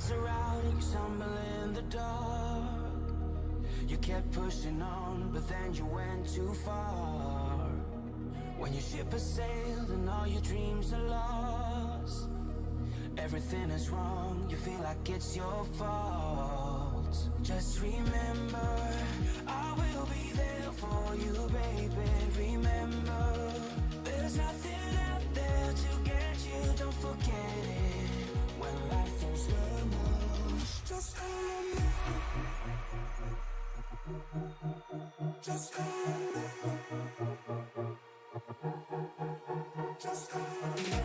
lights are out and you stumble in the dark. You kept pushing on, but then you went too far. When your ship has sailed and all your dreams are lost, everything is wrong, you feel like it's your fault. Just remember, I will be there for you, baby. Remember, there's nothing out there to get you, don't forget it. When life throws lemons, just remember. Just remember. Just remember.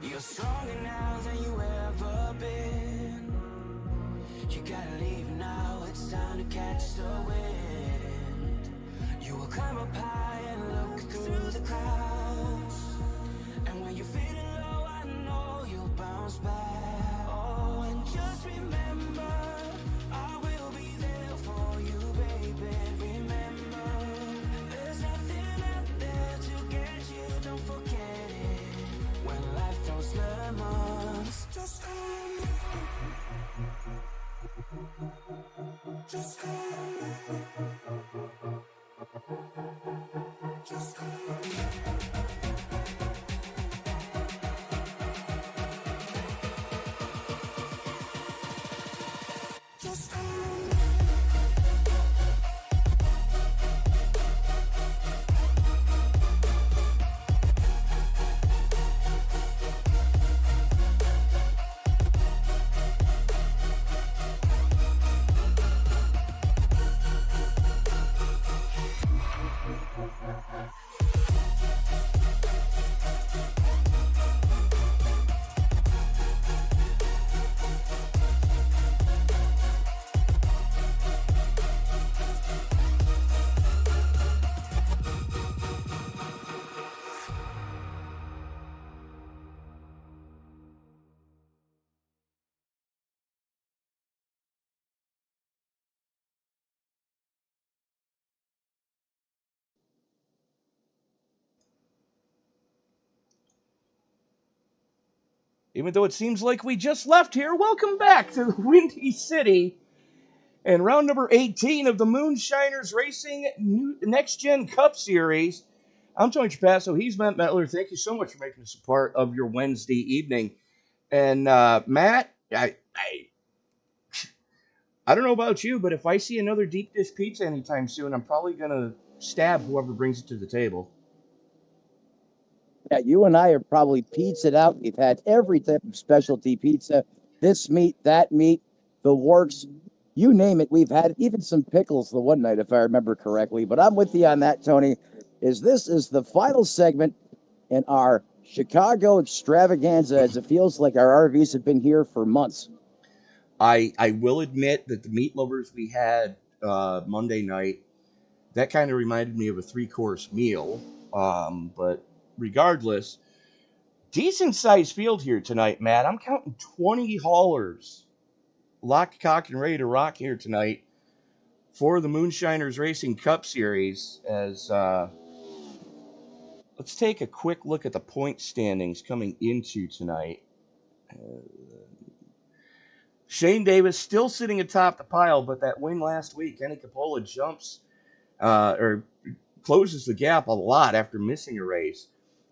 You're stronger now than you ever been. You gotta leave now, it's time to catch the wind. You will climb up high and look through the clouds. And when you're feeling low, I know you'll bounce back. Oh, and just remember, I will be there for you, baby. Remember, there's nothing out there to get you, don't forget it. When life throws lemons, just remember. Just remember. Just remember. Just remember. Even though it seems like we just left here, welcome back to the Windy City and round number 18 of the Moonshiners Racing Next Gen Cup Series. I'm Tony Trapasso. He's Matt Metler. Thank you so much for making us a part of your Wednesday evening. And Matt, I don't know about you, but if I see another deep dish pizza anytime soon, I'm probably going to stab whoever brings it to the table. Yeah, you and I are probably pizzaed out. We've had every type of specialty pizza, this meat, that meat, the works, you name it. We've had even some pickles the one night, if I remember correctly. But I'm with you on that, Tony. This is the final segment in our Chicago extravaganza, as it feels like our RVs have been here for months. I will admit that the meat lovers we had Monday night, that kind of reminded me of a 3-course meal. But regardless, decent sized field here tonight, Matt. I'm counting 20 haulers locked, cocked, and ready to rock here tonight for the Moonshiners Racing Cup Series. As let's take a quick look at the point standings coming into tonight. Shane Davis still sitting atop the pile, but that win last week, Kenny Capola jumps or closes the gap a lot after missing a race.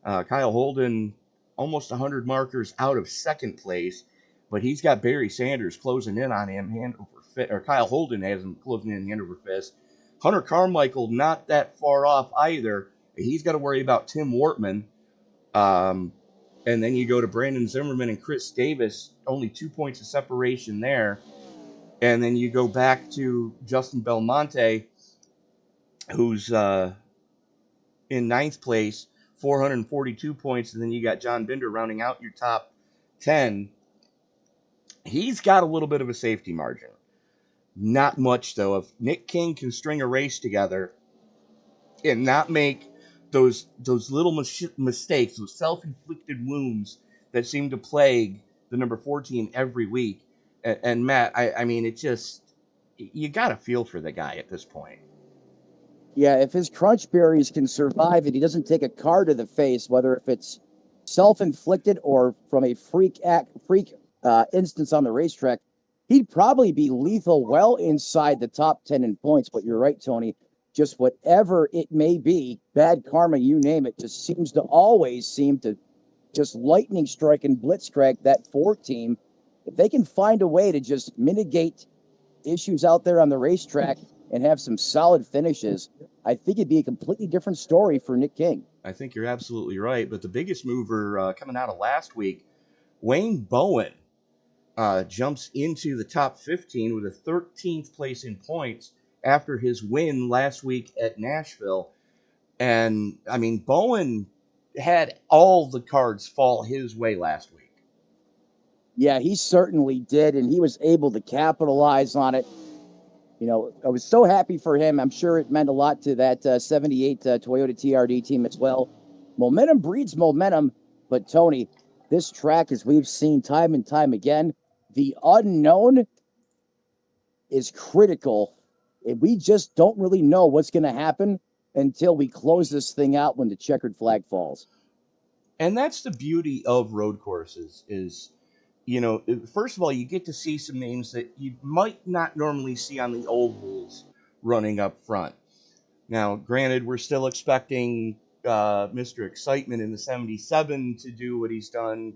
Kyle Holden almost 100 markers out of second place, but he's got Barry Sanders closing in on him hand over fist, or Kyle Holden has him closing in hand over fist. Hunter Carmichael not that far off either. He's got to worry about Tim Wortman. And then you go to Brandon Zimmerman and Chris Davis, only 2 points of separation there. And then you go back to Justin Belmonte, who's in ninth place, 442 points. And then you got John Binder rounding out your top 10. He's got a little bit of a safety margin. Not much, though. If Nick King can string a race together and not make those little mistakes, those self-inflicted wounds that seem to plague the number 14 every week. And Matt, I mean, it just, you got to feel for the guy at this point. Yeah, if his crunch berries can survive it, he doesn't take a car to the face, whether if it's self-inflicted or from a freak instance on the racetrack, he'd probably be lethal well inside the top 10 in points. But you're right, Tony. Just whatever it may be, bad karma, you name it, just seems to just lightning strike and blitzcrank that Ford team. If they can find a way to just mitigate issues out there on the racetrack and have some solid finishes, I think it'd be a completely different story for Nick King. I think you're absolutely right. But the biggest mover coming out of last week, Wayne Bowen, jumps into the top 15 with a 13th place in points after his win last week at Nashville. And, I mean, Bowen had all the cards fall his way last week. Yeah, he certainly did, and he was able to capitalize on it. You know, I was so happy for him. I'm sure it meant a lot to that 78 Toyota TRD team as well. Momentum breeds momentum, but Tony, this track, as we've seen time and time again, the unknown is critical. And we just don't really know what's going to happen until we close this thing out when the checkered flag falls. And that's the beauty of road courses is, you know, first of all, you get to see some names that you might not normally see on the ovals running up front. Now, granted, we're still expecting Mr. Excitement in the 77 to do what he's done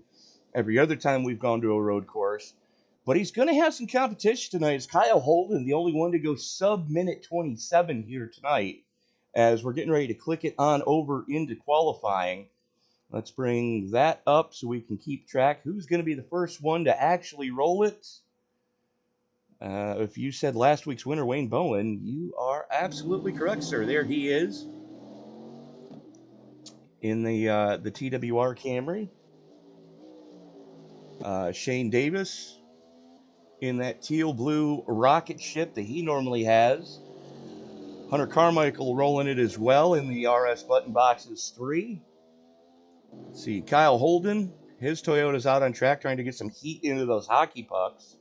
every other time we've gone to a road course. But he's going to have some competition tonight. It's Kyle Holden, the only one to go sub-minute 27 here tonight, as we're getting ready to click it on over into qualifying. Let's bring that up so we can keep track. Who's going to be the first one to actually roll it? If you said last week's winner, Wayne Bowen, you are absolutely correct, sir. There he is in the TWR Camry. Shane Davis in that teal blue rocket ship that he normally has. Hunter Carmichael rolling it as well in the RS Button Boxes 3. Let's see, Kyle Holden, his Toyota's out on track trying to get some heat into those hockey pucks.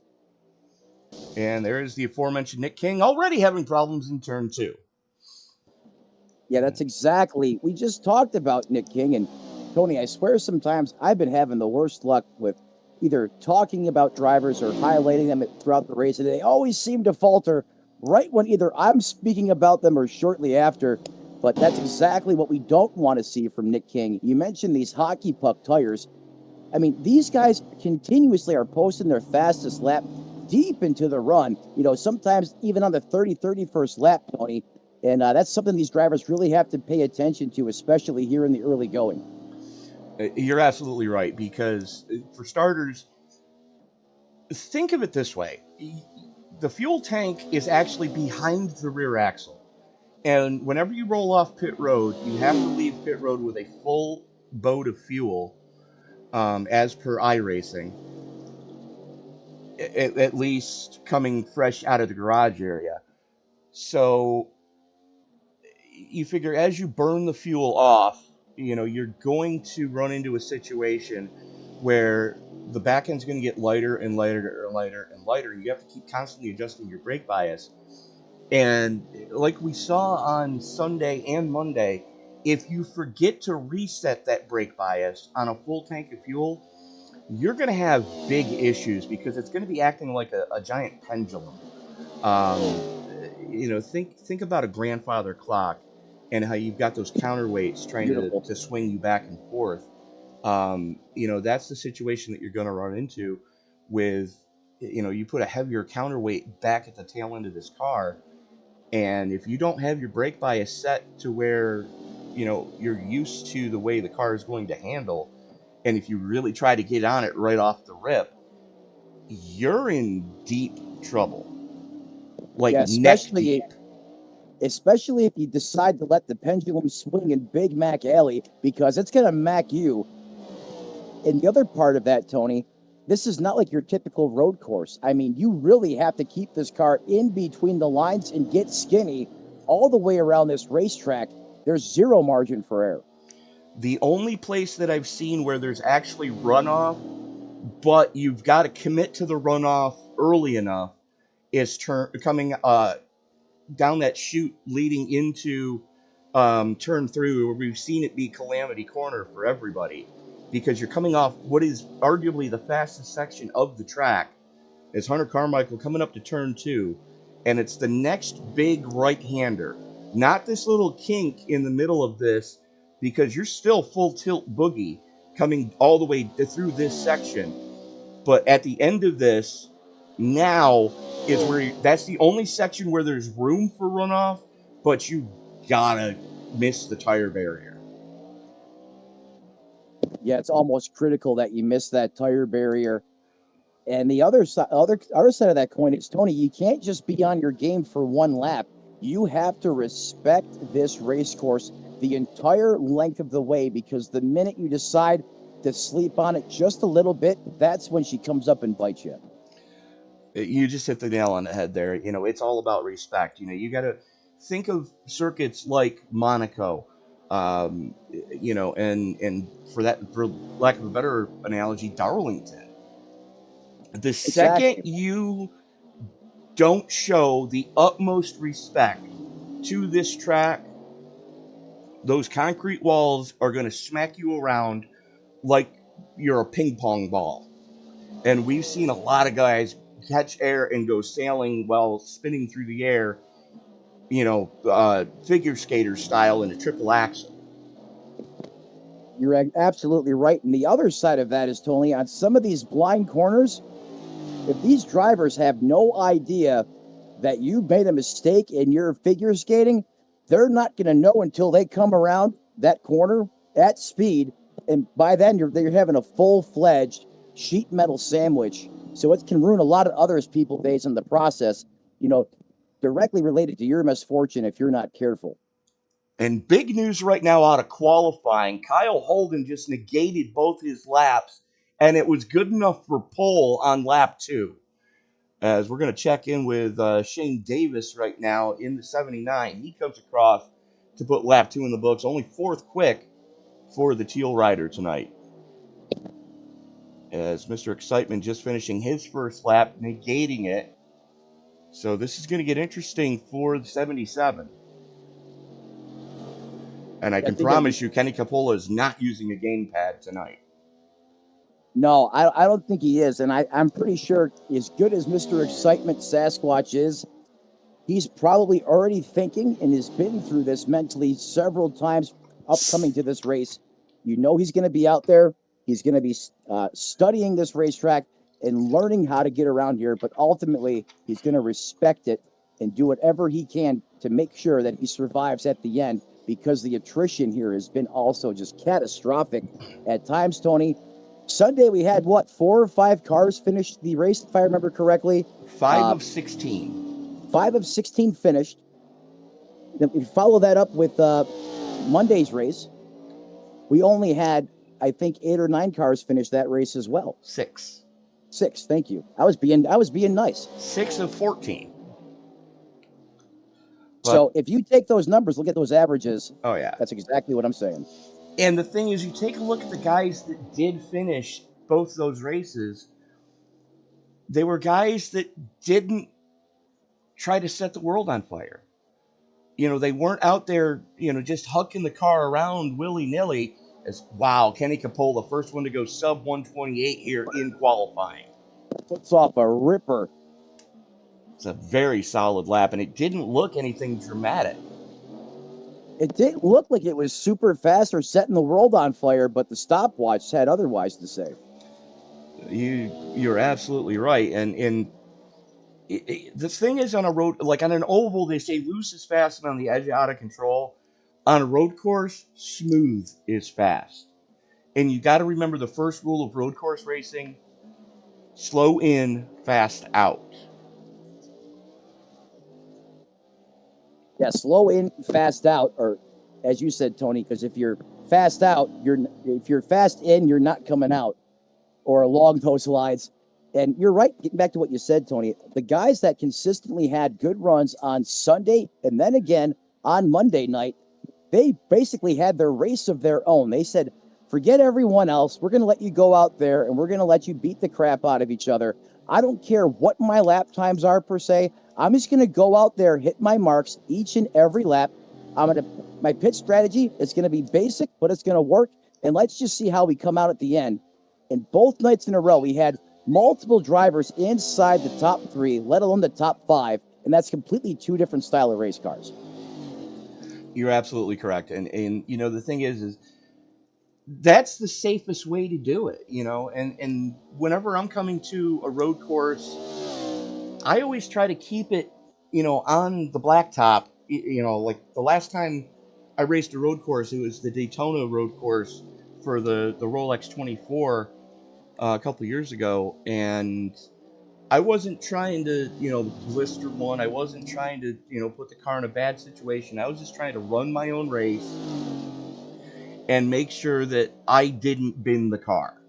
And there is the aforementioned Nick King already having problems in turn 2. Yeah, that's exactly. We just talked about Nick King, and Tony, I swear sometimes I've been having the worst luck with either talking about drivers or highlighting them throughout the race, and they always seem to falter right when either I'm speaking about them or shortly after. But that's exactly what we don't want to see from Nick King. You mentioned these hockey puck tires. I mean, these guys continuously are posting their fastest lap deep into the run, you know, sometimes even on the 31st lap, Tony. And that's something these drivers really have to pay attention to, especially here in the early going. You're absolutely right, because for starters, think of it this way. The fuel tank is actually behind the rear axle. And whenever you roll off pit road, you have to leave pit road with a full boat of fuel, as per iRacing, at least coming fresh out of the garage area. So you figure as you burn the fuel off, you know, you're going to run into a situation where the back end's going to get lighter and lighter and lighter and lighter. You have to keep constantly adjusting your brake bias. And like we saw on Sunday and Monday, if you forget to reset that brake bias on a full tank of fuel, you're going to have big issues because it's going to be acting like a giant pendulum. You know, think about a grandfather clock and how you've got those counterweights trying to swing you back and forth. You know, that's the situation that you're going to run into with, you know, you put a heavier counterweight back at the tail end of this car. And if you don't have your brake bias set to where, you know, you're used to the way the car is going to handle, and if you really try to get on it right off the rip, you're in deep trouble, like Yeah, neck deep. especially if you decide to let the pendulum swing in Big Mac Alley, because it's going to mac you. And the other part of that, Tony, this is not like your typical road course. I mean, you really have to keep this car in between the lines and get skinny all the way around this racetrack. There's zero margin for error. The only place that I've seen where there's actually runoff, but you've got to commit to the runoff early enough, is coming down that chute leading into turn through, where we've seen it be calamity corner for everybody, because you're coming off what is arguably the fastest section of the track. It's Hunter Carmichael coming up to turn 2, and it's the next big right-hander, not this little kink in the middle of this, because you're still full tilt boogie coming all the way through this section. But at the end of this, now is where that's the only section where there's room for runoff, but you gotta miss the tire barrier. Yeah, it's almost critical that you miss that tire barrier. And the other side of that coin is, Tony, you can't just be on your game for one lap. You have to respect this race course the entire length of the way, because the minute you decide to sleep on it just a little bit, that's when she comes up and bites you. You just hit the nail on the head there. It's all about respect. You got to think of circuits like Monaco, and for lack of a better analogy, Darlington. The second you don't show the utmost respect to this track, those concrete walls are going to smack you around like you're a ping pong ball. And we've seen a lot of guys catch air and go sailing while spinning through the air, figure skater style in a triple axel. You're absolutely right. And the other side of that is, Tony, on some of these blind corners, if these drivers have no idea that you made a mistake in your figure skating, they're not going to know until they come around that corner at speed. And by then, they're having a full-fledged sheet metal sandwich. So it can ruin a lot of others people's days in the process, directly related to your misfortune if you're not careful. And big news right now out of qualifying. Kyle Holden just negated both his laps, and it was good enough for pole on lap 2. As we're going to check in with Shane Davis right now in the 79. He comes across to put lap 2 in the books. Only 4th quick for the Teal Rider tonight. As Mr. Excitement just finishing his first lap, negating it. So this is going to get interesting for the 77. And I can promise you, Kenny Capola is not using a gamepad tonight. No, I don't think he is. And I'm pretty sure, as good as Mr. Excitement Sasquatch is, he's probably already thinking and has been through this mentally several times upcoming to this race. He's going to be out there. He's going to be studying this racetrack and learning how to get around here. But ultimately, he's going to respect it and do whatever he can to make sure that he survives at the end, because the attrition here has been also just catastrophic at times, Tony. Sunday, we had, 4 or 5 cars finish the race, if I remember correctly. 5 of 16. 5 of 16 finished. Then we follow that up with Monday's race. We only had, I think, 8 or 9 cars finish that race as well. 6. 6, thank you. I was being nice. 6 of 14. So if you take those numbers, look at those averages. Oh, yeah. That's exactly what I'm saying. And the thing is, you take a look at the guys that did finish both those races, they were guys that didn't try to set the world on fire. They weren't out there, just hucking the car around willy-nilly. Wow, Kenny Capola, first one to go sub 128 here in qualifying. Puts off a ripper. It's a very solid lap, and it didn't look anything dramatic. It didn't look like it was super fast or setting the world on fire, but the stopwatch had otherwise to say. You're absolutely right. And the thing is, on a road, like on an oval, they say loose is fast and on the edge out of control. On a road course, smooth is fast. And you got to remember the first rule of road course racing: slow in, fast out. Yeah, slow in, fast out, or as you said, Tony, because if you're fast out, if you're fast in, you're not coming out, or along those lines. And you're right, getting back to what you said, Tony, the guys that consistently had good runs on Sunday and then again on Monday night, they basically had their race of their own. They said, forget everyone else. We're going to let you go out there and we're going to let you beat the crap out of each other. I don't care what my lap times are per se. I'm just going to go out there, hit my marks each and every lap. My pit strategy is going to be basic, but it's going to work. And let's just see how we come out at the end. And both nights in a row, we had multiple drivers inside the top 3, let alone the top 5. And that's completely 2 different style of race cars. You're absolutely correct. And you know, the thing is that's the safest way to do it, you know. And whenever I'm coming to a road course, I always try to keep it, you know, on the blacktop. You know, like the last time I raced a road course, it was the Daytona road course for the Rolex 24 a couple years ago, and I wasn't trying to, you know, blister one. I wasn't trying to, you know, put the car in a bad situation. I was just trying to run my own race and make sure that I didn't bin the car.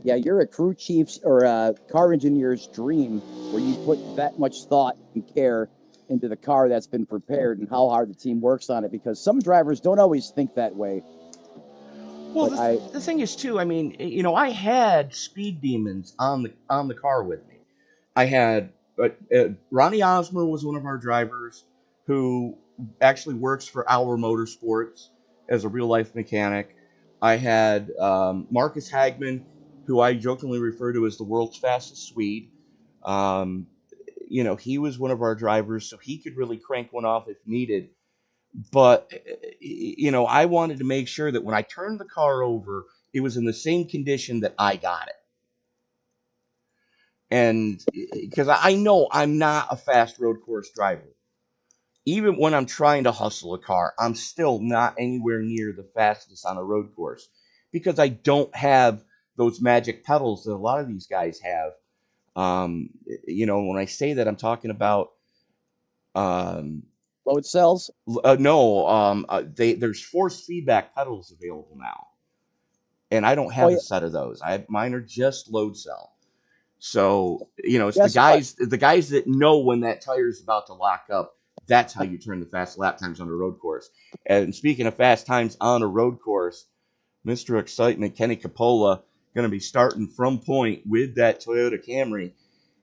Yeah, you're a crew chief's or a car engineer's dream where you put that much thought and care into the car that's been prepared and how hard the team works on it, because some drivers don't always think that way. Well, the thing is too, I mean, you know, I had speed demons on the car with me. I had Ronnie Osmer was one of our drivers who actually works for Our Motorsports as a real life mechanic. I had Marcus Hagman, who I jokingly refer to as the world's fastest Swede. Um, you know, he was one of our drivers, so he could really crank one off if needed. But, you know, I wanted to make sure that when I turned the car over, it was in the same condition that I got it. And because I know I'm not a fast road course driver. Even when I'm trying to hustle a car, I'm still not anywhere near the fastest on a road course because I don't have those magic pedals that a lot of these guys have. You know, when I say that, I'm talking about load cells. No, there's force feedback pedals available now, and I don't have a set of those. Mine are just load cell. So, you know, it's the guys that know when that tire's about to lock up. That's how you turn the fast lap times on a road course. And speaking of fast times on a road course, Mr. Excitement Kenny Capola going to be starting from point with that Toyota Camry,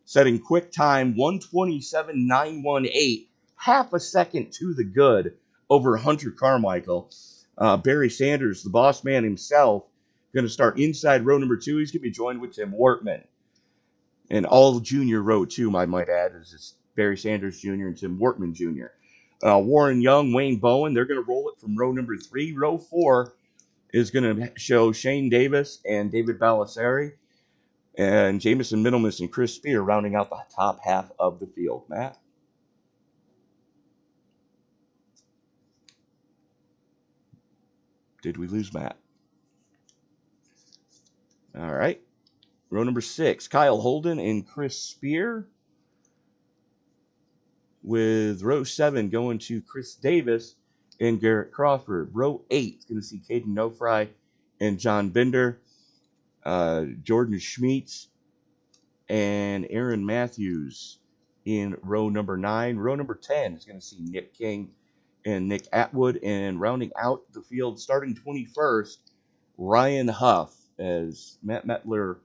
setting quick time 127.918, half a second to the good over Hunter Carmichael. Barry Sanders, the boss man himself, going to start inside row number 2. He's going to be joined with Tim Wortman. And all junior row 2, I might add, is Barry Sanders Jr. and Tim Wortman Jr. Warren Young, Wayne Bowen, they're going to roll it from row number 3. Row 4 is going to show Shane Davis and David Balisari, and Jamison Middlemas and Chris Spear rounding out the top half of the field. Matt? Did we lose Matt? All right. Row number 6, Kyle Holden and Chris Spear. With row 7 going to Chris Davis and Garrett Crawford. Row 8 is going to see Caden Nofry and John Bender. Jordan Schmeets and Aaron Matthews in row number 9. Row number 10 is going to see Nick King and Nick Atwood. And rounding out the field, starting 21st, Ryan Huff, as Matt Mettler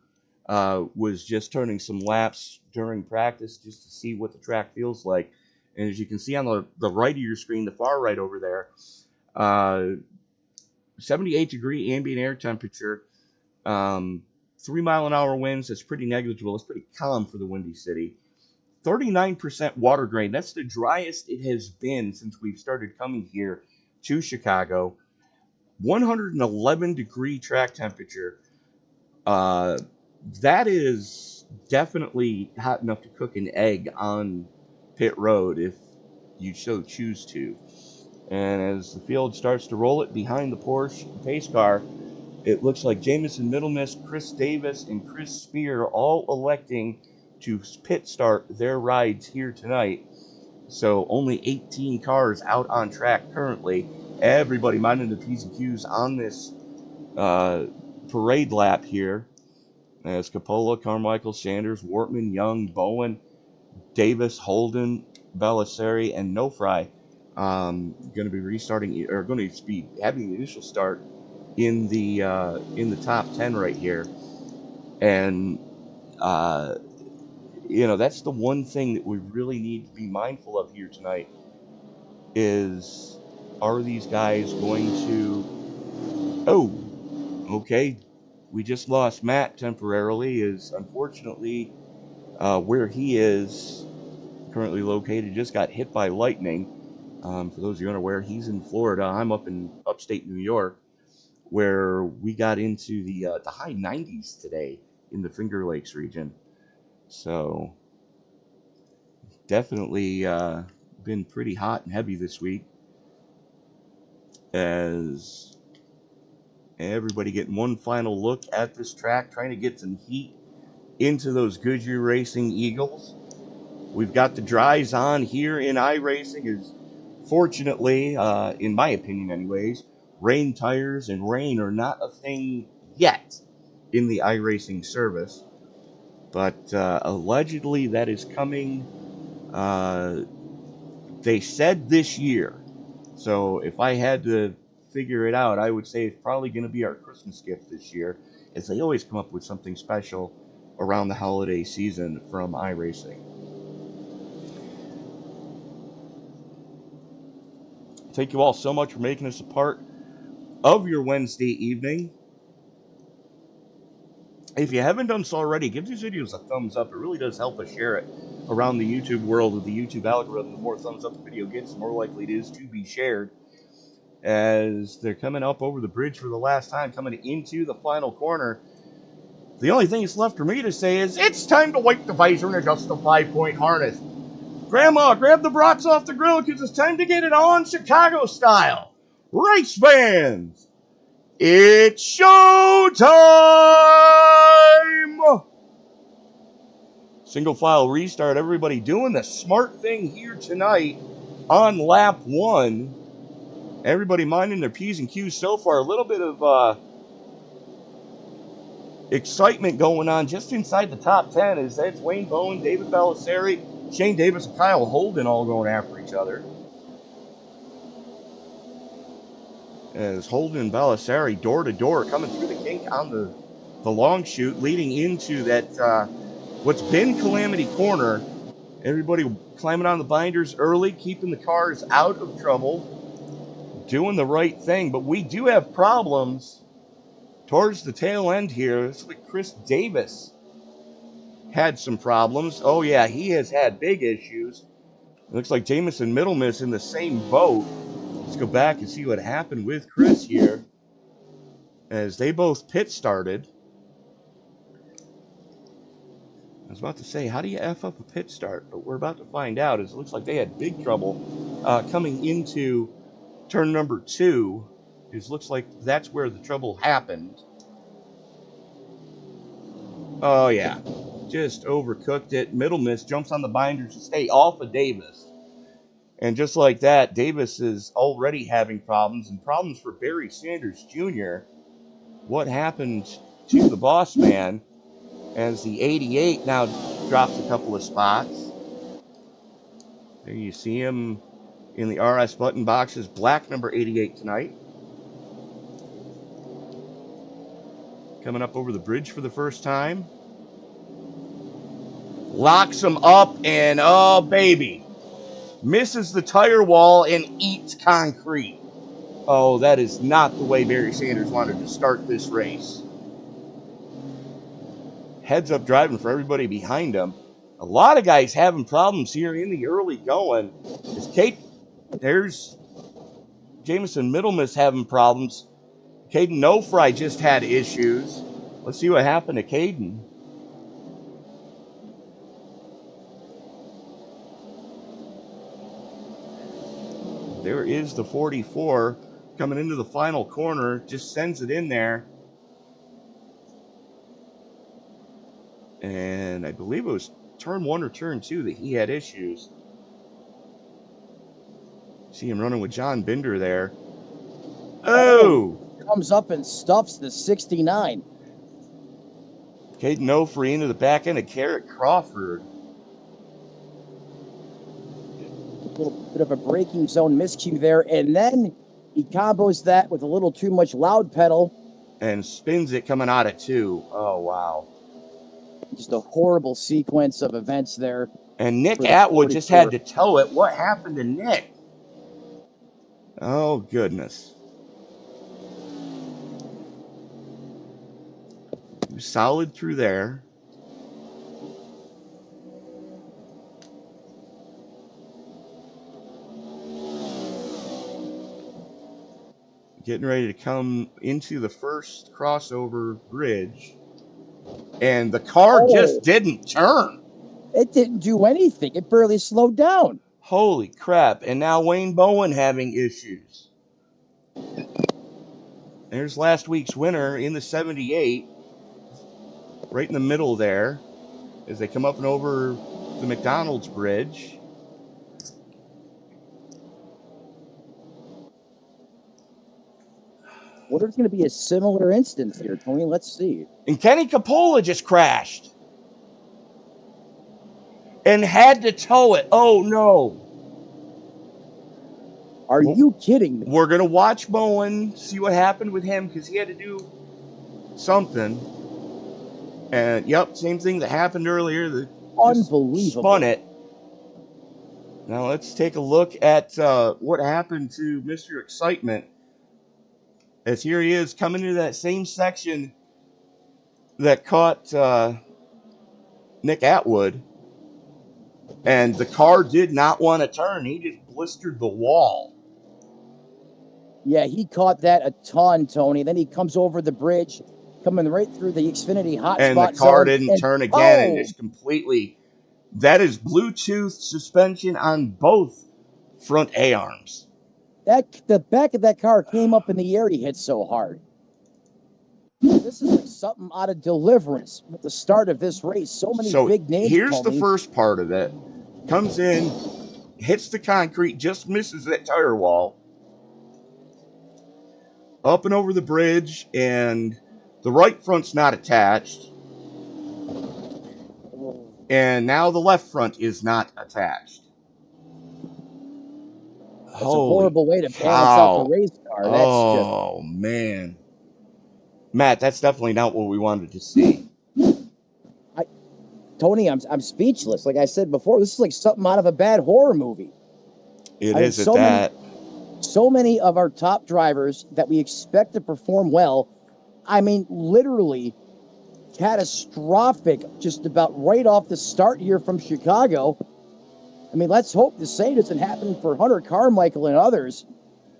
was just turning some laps during practice just to see what the track feels like. And as you can see on the right of your screen, the far right over there, 78-degree ambient air temperature, 3-mile-an-hour winds. That's pretty negligible. It's pretty calm for the Windy City. 39% water grain. That's the driest it has been since we've started coming here to Chicago. 111-degree track temperature. That is definitely hot enough to cook an egg on pit road if you so choose to. And as the field starts to roll it behind the Porsche pace car, it looks like Jamison Middlemiss, Chris Davis, and Chris Spear all electing to pit start their rides here tonight. So only 18 cars out on track currently. Everybody minding the P's and Q's on this parade lap here. As Coppola, Carmichael, Sanders, Wortman, Young, Bowen, Davis, Holden, Belisari, and Nofry going to be restarting, or going to be having the initial start in the top 10 right here. And that's the one thing that we really need to be mindful of here tonight is, are these guys going to, okay, we just lost Matt temporarily, is unfortunately where he is currently located just got hit by lightning. For those of you unaware, he's in Florida. I'm up in upstate New York, where we got into the high 90s today in the Finger Lakes region. So definitely been pretty hot and heavy this week, as everybody getting one final look at this track, trying to get some heat into those Goodyear Racing Eagles. We've got the dries on here in iRacing. Is fortunately, in my opinion anyways, rain tires and rain are not a thing yet in the iRacing service. But allegedly that is coming, they said this year. So if I had to figure it out, I would say it's probably going to be our Christmas gift this year, as they always come up with something special around the holiday season from iRacing. Thank you all so much for making us a part of your Wednesday evening. If you haven't done so already, give these videos a thumbs up. It really does help us share it around the YouTube world with the YouTube algorithm. The more thumbs up the video gets, the more likely it is to be shared. As they're coming up over the bridge for the last time, coming into the final corner, the only thing that's left for me to say is, it's time to wipe the visor and adjust the 5-point harness. Grandma, grab the brats off the grill, because it's time to get it on Chicago style. Race fans, it's show time! Single file restart. Everybody doing the smart thing here tonight on lap 1. Everybody minding their P's and Q's so far. A little bit of excitement going on just inside the top 10, as that's Wayne Bowen, David Belisari, Shane Davis, and Kyle Holden all going after each other. As Holden and Belisari door to door, coming through the kink on the long chute, leading into that what's been Calamity Corner. Everybody climbing on the binders early, keeping the cars out of trouble, doing the right thing. But we do have problems towards the tail end here. It's like Chris Davis had some problems. Oh yeah, he has had big issues. It looks like Jamison Middlemiss in the same boat. Let's go back and see what happened with Chris here, as they both pit started. I was about to say, how do you F up a pit start? But we're about to find out, as it looks like they had big trouble coming into turn number 2. It looks like that's where the trouble happened. Oh yeah, just overcooked it. Middlemiss jumps on the binders to stay off of Davis. And just like that, Davis is already having problems, and problems for Barry Sanders Jr. What happened to the boss man, as the 88 now drops a couple of spots. There you see him in the RS button boxes, black number 88 tonight. Coming up over the bridge for the first time. Locks him up, and oh baby, misses the tire wall and eats concrete. Oh, that is not the way Barry Sanders wanted to start this race. Heads up driving for everybody behind him. A lot of guys having problems here in the early going. There's Jamison Middlemiss having problems. Caden Nofry just had issues. Let's see what happened to Caden. There is the 44 coming into the final corner. Just sends it in there. And I believe it was turn 1 or turn 2 that he had issues. See him running with John Binder there. Oh! Comes up and stuffs the 69. Caden Ofrey into the back end of Garrett Crawford. A little bit of a braking zone miscue there. And then he combos that with a little too much loud pedal. And spins it coming out of 2. Oh, wow. Just a horrible sequence of events there. And Nick Atwood just had to tow it. What happened to Nick? Oh, goodness. He was solid through there. Getting ready to come into the first crossover bridge. And the car just didn't turn. It didn't do anything. It barely slowed down. Holy crap. And now Wayne Bowen having issues. There's last week's winner in the 78. Right in the middle there. As they come up and over the McDonald's bridge. What is going to be a similar instance here, Tony? Let's see. And Kenny Capola just crashed. And had to tow it. Oh, no. Are you kidding me? We're going to watch Bowen, see what happened with him, because he had to do something. And, yep, same thing that happened earlier. That Unbelievable. Spun it. Now let's take a look at what happened to Mr. Excitement. As here he is coming into that same section that caught Nick Atwood. And the car did not want to turn. He just blistered the wall. Yeah, he caught that a ton, Tony. Then he comes over the bridge, coming right through the Xfinity hotspot. And the car didn't turn again and just completely... That is Bluetooth suspension on both front A-arms. The back of that car came up in the air. He hit so hard. This is like something out of Deliverance at the start of this race. So many big names. Here's the first part of it. Comes in, hits the concrete, just misses that tire wall. Up and over the bridge, and the right front's not attached. And now the left front is not attached. That's a horrible way to balance out the race car. Man. Matt, that's definitely not what we wanted to see. Tony, I'm speechless. Like I said before, this is like something out of a bad horror movie. It is at that. So many of our top drivers that we expect to perform well, I mean, literally catastrophic just about right off the start here from Chicago. I mean, let's hope the same doesn't happen for Hunter Carmichael and others,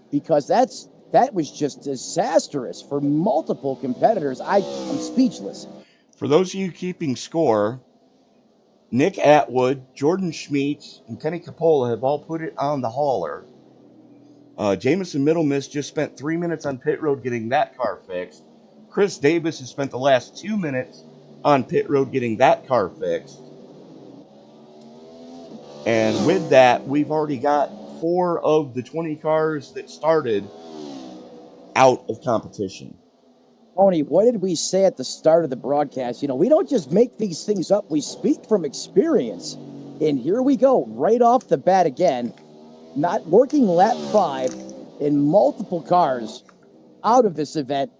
because that was just disastrous for multiple competitors. I'm speechless. For those of you keeping score, Nick Atwood, Jordan Schmeets, and Kenny Capola have all put it on the hauler. Jamison Middlemiss just spent 3 minutes on pit road getting that car fixed. Chris Davis has spent the last 2 minutes on pit road getting that car fixed. And with that, we've already got 4 of the 20 cars that started out of competition. Tony, what did we say at the start of the broadcast? You know, we don't just make these things up. We speak from experience. And here we go, right off the bat again. Not working lap 5 in multiple cars out of this event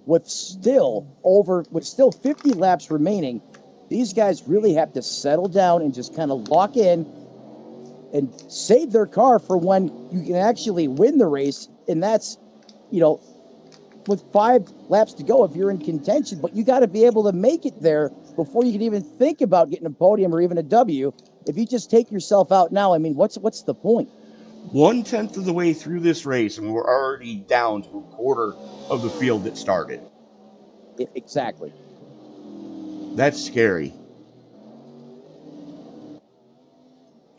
with still 50 laps remaining. These guys really have to settle down and just kind of lock in and save their car for when you can actually win the race. And that's, you know, with 5 laps to go if you're in contention, but you got to be able to make it there before you can even think about getting a podium or even a W. If you just take yourself out now, I mean, what's the point? 1/10 of the way through this race, and we're already down to a quarter of the field that started. Exactly. That's scary.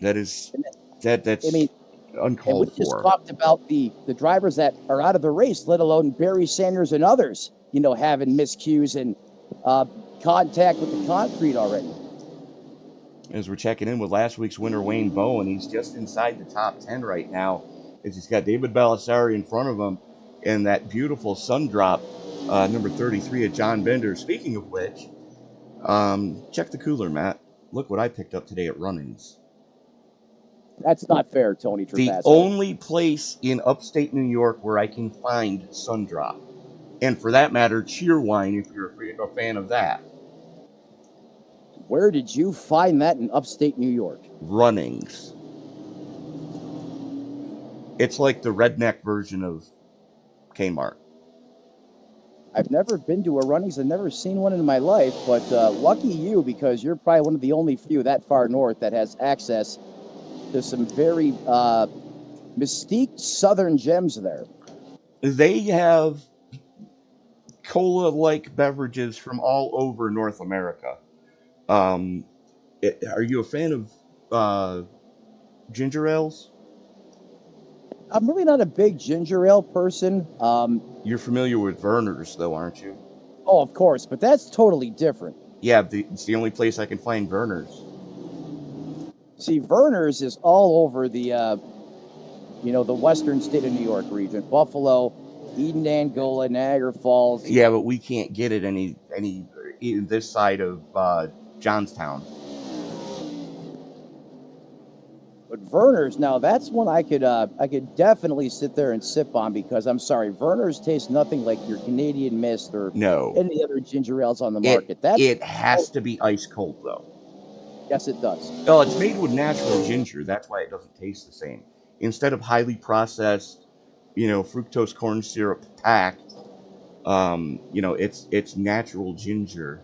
That's. I mean, And we uncalled just for. talked about the drivers that are out of the race, let alone Barry Sanders and others, having miscues and contact with the concrete already. As we're checking in with last week's winner, Wayne Bowen, he's just inside the top 10 right now, as he's got David Balisari in front of him and that beautiful sun drop, number 33 at John Bender. Speaking of which, check the cooler, Matt. Look what I picked up today at Runnings. That's not fair, Tony The Trapazzo. only place in upstate New York where I can find Sundrop. And for that matter, Cheerwine, if you're a fan of that. Where did you find that in upstate New York? Runnings. It's like the redneck version of Kmart. I've never been to a Runnings. I've never seen one in my life, but lucky you, because you're probably one of the only few that far north that has access to some very mystique southern gems there. They have cola-like beverages from all over North America. Are you a fan of ginger ales? I'm really not a big ginger ale person. You're familiar with Verner's, though, aren't you? Oh, of course, but that's totally different. Yeah, it's the only place I can find Verner's. See, Verner's is all over the, the western state of New York region. Buffalo, Eden, Angola, Niagara Falls. Yeah, but we can't get it any this side of Johnstown. But Verner's, now that's one I could definitely sit there and sip on, because I'm sorry, Verner's tastes nothing like your Canadian Mist or any other ginger ales on the market. It has to be ice cold, though. Yes, it does. Oh, it's made with natural ginger. That's why it doesn't taste the same. Instead of highly processed, fructose corn syrup packed, it's natural ginger.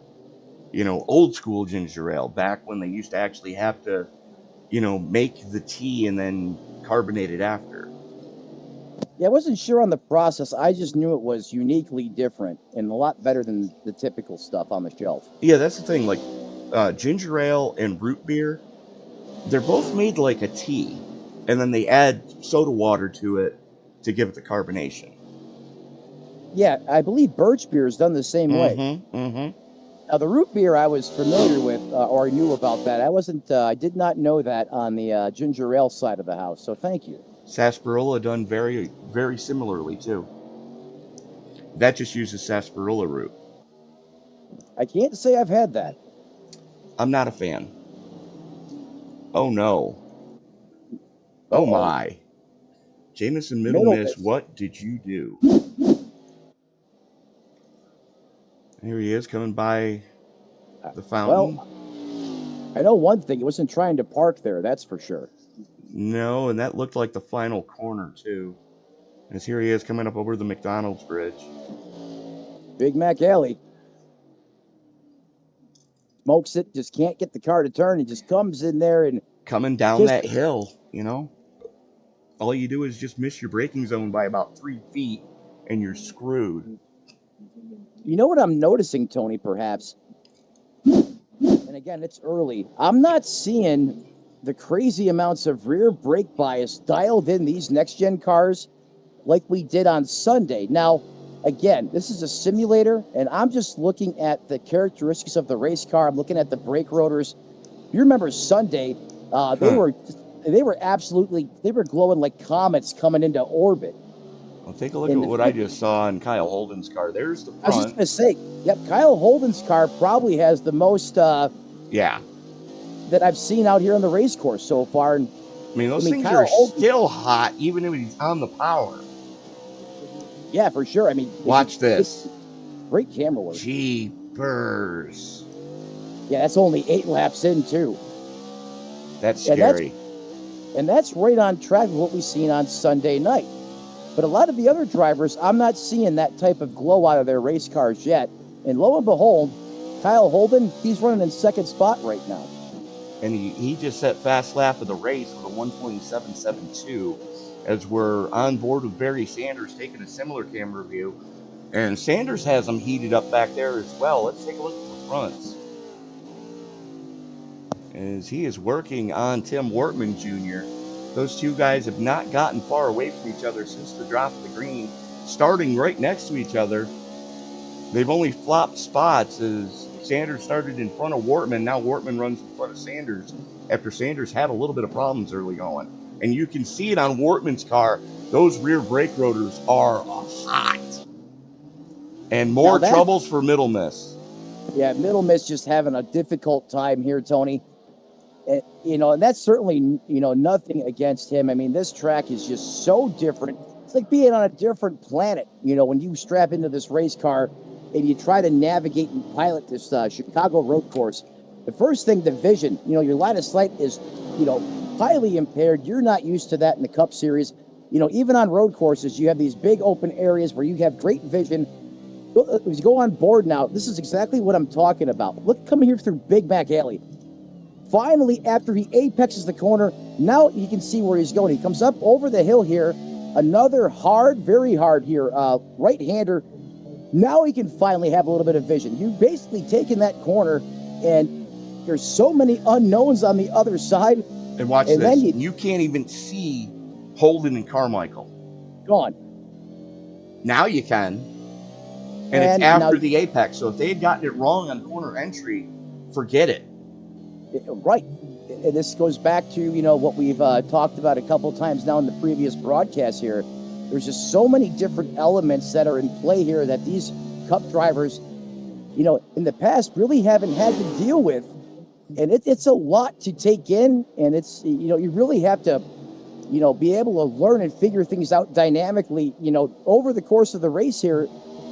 Old school ginger ale, back when they used to actually have to, make the tea and then carbonate it after. Yeah, I wasn't sure on the process. I just knew it was uniquely different and a lot better than the typical stuff on the shelf. Yeah, that's the thing. Like, ginger ale and root beer, they're both made like a tea, and then they add soda water to it to give it the carbonation. Yeah, I believe birch beer is done the same way. Now, the root beer I was familiar with, or I knew about that. I did not know that on the ginger ale side of the house, so thank you. Sarsaparilla done very, very similarly, too. That just uses sarsaparilla root. I can't say I've had that. I'm not a fan. Oh, no. Oh, my. Jameson Middle Miss, what did you do? Here he is, coming by the fountain. Well, I know one thing. He wasn't trying to park there, that's for sure. No, and that looked like the final corner, too. As here he is, coming up over the McDonald's bridge. Big Mac Alley. Smokes it, just can't get the car to turn. He just comes in there and... Coming down that hill, all you do is just miss your braking zone by about 3 feet, and you're screwed. You know what I'm noticing, Tony, perhaps? And again, it's early. I'm not seeing the crazy amounts of rear brake bias dialed in these next-gen cars like we did on Sunday. Now, again, this is a simulator, and I'm just looking at the characteristics of the race car. I'm looking at the brake rotors. You remember Sunday, they were glowing like comets coming into orbit. Well, take a look at what I just saw in Kyle Holden's car. There's the front. I was just going to say, yep, Kyle Holden's car probably has the most that I've seen out here on the race course so far. And those things are still hot, even if he's on the power. Yeah, for sure. Watch this. Great camera work. Jeepers. Yeah, that's only 8 laps in, too. That's scary. And that's right on track with what we've seen on Sunday night. But a lot of the other drivers, I'm not seeing that type of glow out of their race cars yet. And lo and behold, Kyle Holden, he's running in second spot right now. And he just set fast lap of the race with a 1:27.72, as we're on board with Barry Sanders taking a similar camera view. And Sanders has them heated up back there as well. Let's take a look at the fronts. As he is working on Tim Wortman Jr. Those two guys have not gotten far away from each other since the drop of the green, starting right next to each other. They've only flopped spots as Sanders started in front of Wortman. Now Wortman runs in front of Sanders after Sanders had a little bit of problems early going. And you can see it on Wortman's car. Those rear brake rotors are hot. And more troubles for Middle Miss. Yeah, Middle Miss just having a difficult time here, Tony. And, and that's certainly, nothing against him. I mean, this track is just so different. It's like being on a different planet, when you strap into this race car and you try to navigate and pilot this Chicago road course. The first thing, the vision, your line of sight is, highly impaired. You're not used to that in the Cup Series. Even on road courses, you have these big open areas where you have great vision. As you go on board now, this is exactly what I'm talking about. Look, coming here through Big Mac Alley. Finally, after he apexes the corner, now you can see where he's going. He comes up over the hill here. Another hard, very hard here, right-hander. Now he can finally have a little bit of vision. You've basically taken that corner, and there's so many unknowns on the other side. And watch this. Then you can't even see Holden and Carmichael. Gone. Now you can. And it's after the apex. So if they had gotten it wrong on corner entry, forget it. Right. And this goes back to, what we've talked about a couple times now in the previous broadcast here. There's just so many different elements that are in play here that these Cup drivers, in the past really haven't had to deal with. And it's a lot to take in. And it's, you really have to, be able to learn and figure things out dynamically, over the course of the race here,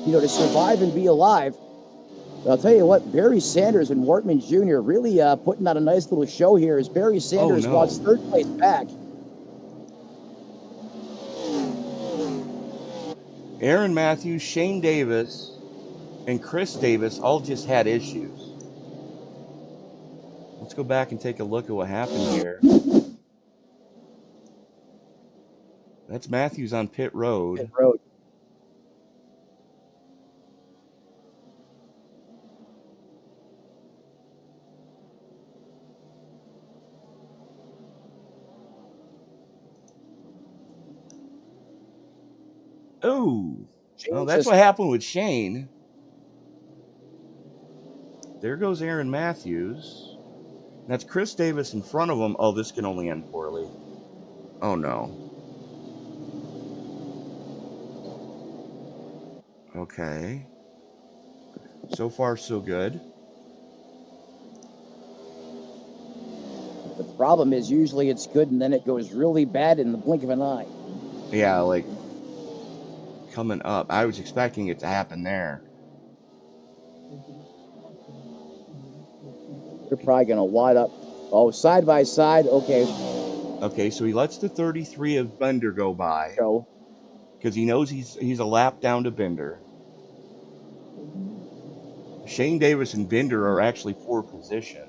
to survive and be alive. I'll tell you what, Barry Sanders and Wortman Jr. really putting on a nice little show here as Barry Sanders wants third place back. Aaron Matthews, Shane Davis, and Chris Davis all just had issues. Let's go back and take a look at what happened here. That's Matthews on pit road. Pit road. Oh, well, that's what happened with Shane. There goes Aaron Matthews. That's Chris Davis in front of him. Oh, this can only end poorly. Oh, no. Okay. So far, so good. The problem is usually it's good and then it goes really bad in the blink of an eye. Yeah, like coming up. I was expecting it to happen there. They're probably going to wad up. Oh, side by side. Okay. Okay, so he lets the 33 of Bender go by. Go. Because he knows he's a lap down to Bender. Shane Davis and Bender are actually for position.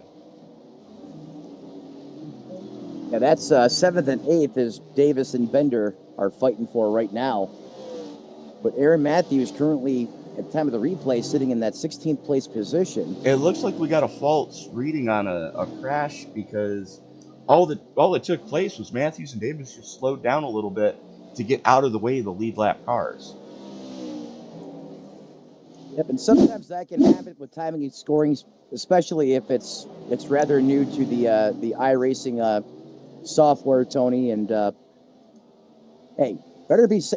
Yeah, that's 7th and 8th as Davis and Bender are fighting for right now. But Aaron Matthews currently, at the time of the replay, sitting in that 16th place position. It looks like we got a false reading on a crash because all that took place was Matthews and Davis just slowed down a little bit to get out of the way of the lead lap cars. Yep, and sometimes that can happen with timing and scoring, especially if it's rather new to the iRacing software, Tony. And hey, it's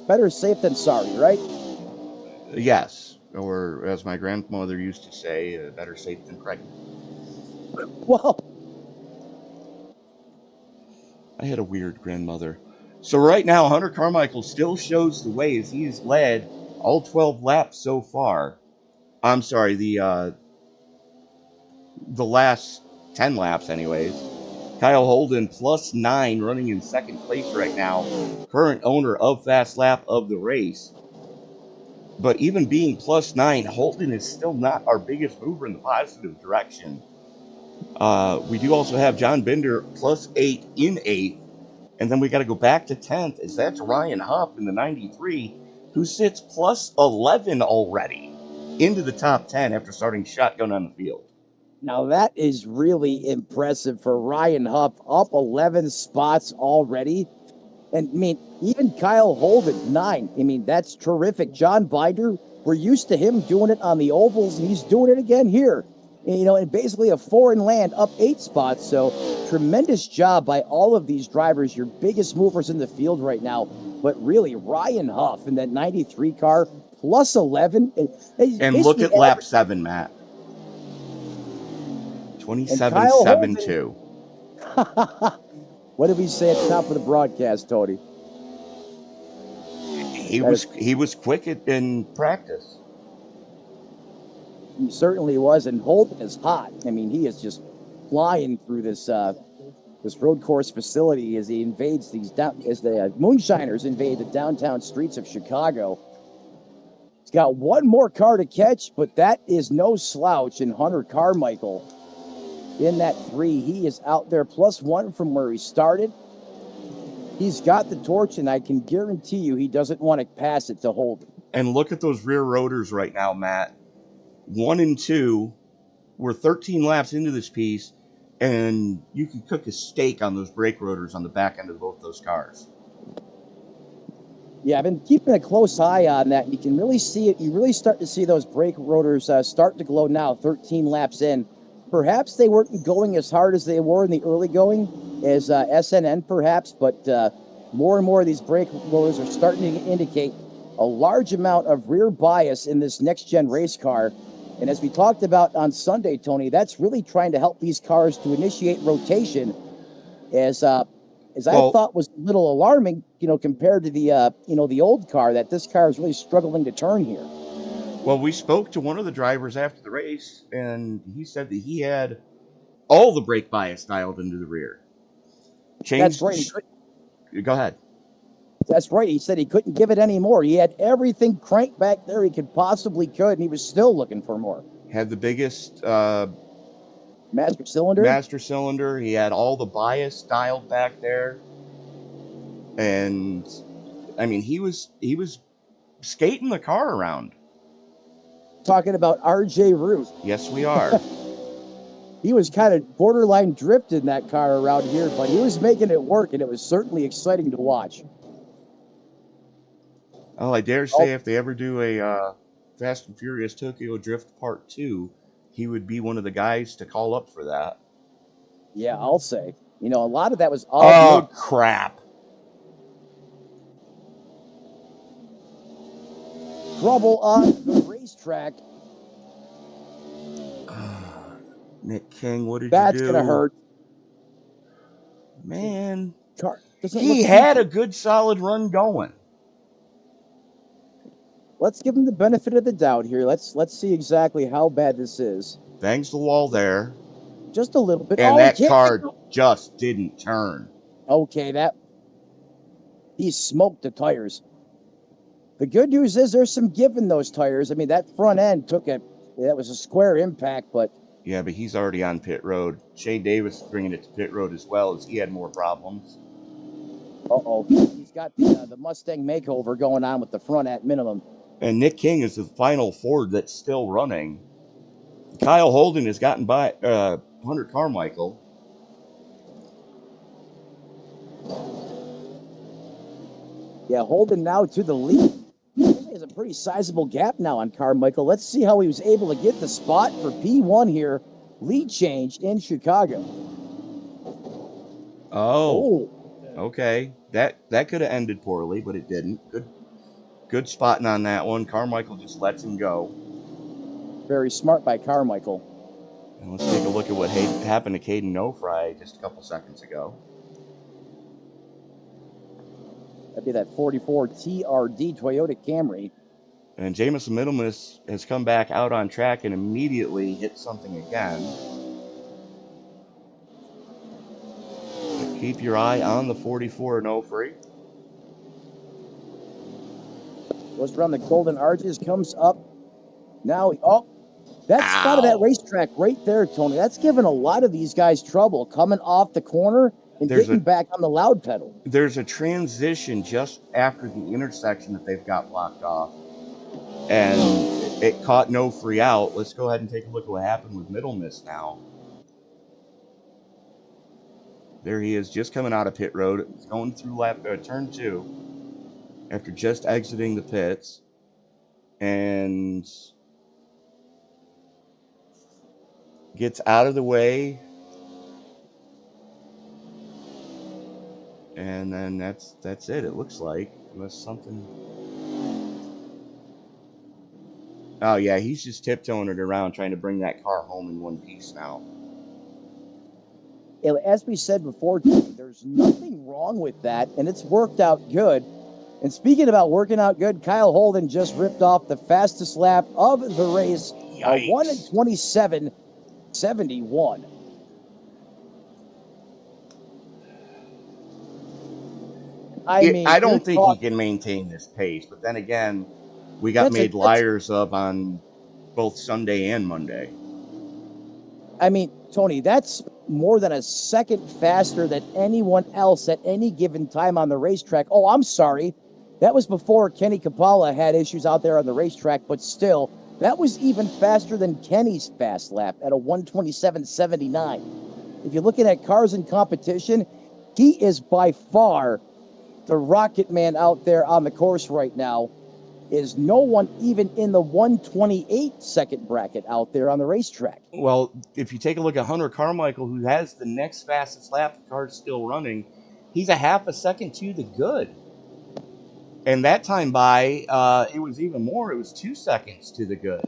better safe than sorry, right? Yes, or as my grandmother used to say, better safe than pregnant. Well, I had a weird grandmother. So right now, Hunter Carmichael still shows the way as he's led all 12 laps so far. I'm sorry, the last 10 laps anyways. Kyle Holden +9 running in second place right now. Current owner of Fast Lap of the race. But even being +9, Holden is still not our biggest mover in the positive direction. We do also have John Bender +8 in 8th. And then we got to go back to 10th, as that's Ryan Huff in the 93, who sits +11 already into the top 10 after starting shotgun on the field. Now that is really impressive for Ryan Huff, up 11 spots already. And I mean, even Kyle Holden, 9. I mean, that's terrific. John Binder, we're used to him doing it on the ovals, and he's doing it again here. And, and basically a foreign land, up 8 spots. So tremendous job by all of these drivers, your biggest movers in the field right now. But really, Ryan Huff in that 93 car, plus 11. And look at lap 7, Matt. 27.72. What did we say at the top of the broadcast, Tony? He was quick in practice. He certainly was, and Holden is hot. I mean, he is just flying through this road course facility as he invades as the Moonshiners invade the downtown streets of Chicago. He's got one more car to catch, but that is no slouch in Hunter Carmichael. In that 3, he is out there plus 1 from where he started. He's got the torch, and I can guarantee you he doesn't want to pass it to Holden. And look at those rear rotors right now, Matt. 1 and 2, we're 13 laps into this piece, and you can cook a steak on those brake rotors on the back end of both those cars. Yeah, I've been keeping a close eye on that. You can really see it. You really start to see those brake rotors start to glow now, 13 laps in. Perhaps they weren't going as hard as they were in the early going as SNN, perhaps, but more and more of these brake rotors are starting to indicate a large amount of rear bias in this next-gen race car. And as we talked about on Sunday, Tony, that's really trying to help these cars to initiate rotation, as I thought was a little alarming, compared to the old car, that this car is really struggling to turn here. Well, we spoke to one of the drivers after the race, and he said that he had all the brake bias dialed into the rear. That's right. Go ahead. That's right. He said he couldn't give it any more. He had everything cranked back there he could, and he was still looking for more. Had the biggest master cylinder. He had all the bias dialed back there, and I mean he was skating the car around. Talking about RJ Root. Yes, we are. He was kind of borderline drifting that car around here, but he was making it work, and it was certainly exciting to watch. Oh, I dare say if they ever do a Fast and Furious Tokyo Drift Part 2, he would be one of the guys to call up for that. Yeah, I'll say. A lot of that was all... Oh, crap. Trouble on the racetrack. Nick King, what did you do? That's going to hurt. Man, he had a good solid run going. Let's give him the benefit of the doubt here. Let's see exactly how bad this is. Bangs the wall there. Just a little bit. And that car just didn't turn. Okay, he smoked the tires. The good news is there's some give in those tires. I mean, that front end that was a square impact, but... Yeah, but he's already on pit road. Shane Davis is bringing it to pit road as well, as he had more problems. Uh-oh. He's got the Mustang makeover going on with the front at minimum. And Nick King is the final Ford that's still running. Kyle Holden has gotten by Hunter Carmichael. Yeah, Holden now to the lead. There's a pretty sizable gap now on Carmichael. Let's see how he was able to get the spot for P1 here. Lead change in Chicago. Oh. Okay. That could have ended poorly, but it didn't. Good spotting on that one. Carmichael just lets him go. Very smart by Carmichael. And let's take a look at what happened to Caden Nofry just a couple seconds ago. That'd be that 44 TRD Toyota Camry. And Jamison Middlemas has come back out on track and immediately hit something again. But keep your eye on the 44 Nofry. Goes around the golden arches, comes up. Now, that spot of that racetrack right there, Tony, that's given a lot of these guys trouble coming off the corner and getting back on the loud pedal. There's a transition just after the intersection that they've got blocked off. And it caught no free out. Let's go ahead and take a look at what happened with Middle Miss now. There he is, just coming out of pit road, going through turn 2 after just exiting the pits, and gets out of the way, and then that's it. It looks like, unless something. Oh yeah, he's just tiptoeing it around, trying to bring that car home in one piece now. As we said before, there's nothing wrong with that, and it's worked out good. And speaking about working out good, Kyle Holden just ripped off the fastest lap of the race, a 1:27.71. I don't think he can maintain this pace, but then again, we got made liars of on both Sunday and Monday. I mean, Tony, that's more than a second faster than anyone else at any given time on the racetrack. Oh, I'm sorry. That was before Kenny Kapala had issues out there on the racetrack, but still, that was even faster than Kenny's fast lap at a 1:27.79. If you're looking at cars in competition, he is by far the rocket man out there on the course right now. Is no one even in the 1:28 second bracket out there on the racetrack. Well, if you take a look at Hunter Carmichael, who has the next fastest lap, the car's still running, he's a half a second to the good. And that time by, it was even more. It was 2 seconds to the good.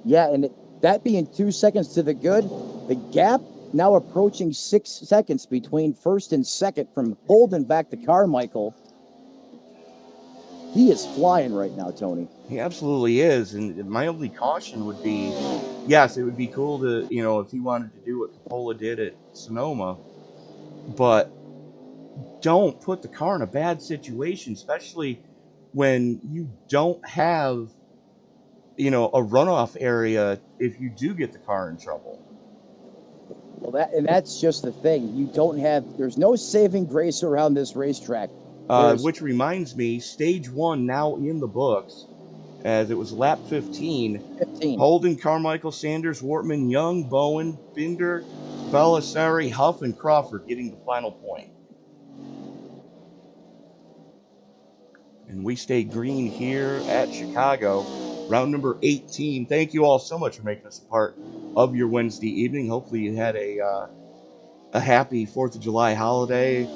Yeah, and that being 2 seconds to the good, the gap now approaching 6 seconds between first and second from Holden back to Carmichael. He is flying right now, Tony. He absolutely is. And my only caution would be, yes, it would be cool to, if he wanted to do what Coppola did at Sonoma, but don't put the car in a bad situation, especially when you don't have, a runoff area if you do get the car in trouble. Well, that's just the thing. There's no saving grace around this racetrack. Which reminds me, stage 1 now in the books, as it was lap 15. Holden, Carmichael, Sanders, Wortman, Young, Bowen, Binder, Belisari, Huff, and Crawford getting the final point. And we stay green here at Chicago, round number 18. Thank you all so much for making us a part of your Wednesday evening. Hopefully you had a happy 4th of July holiday.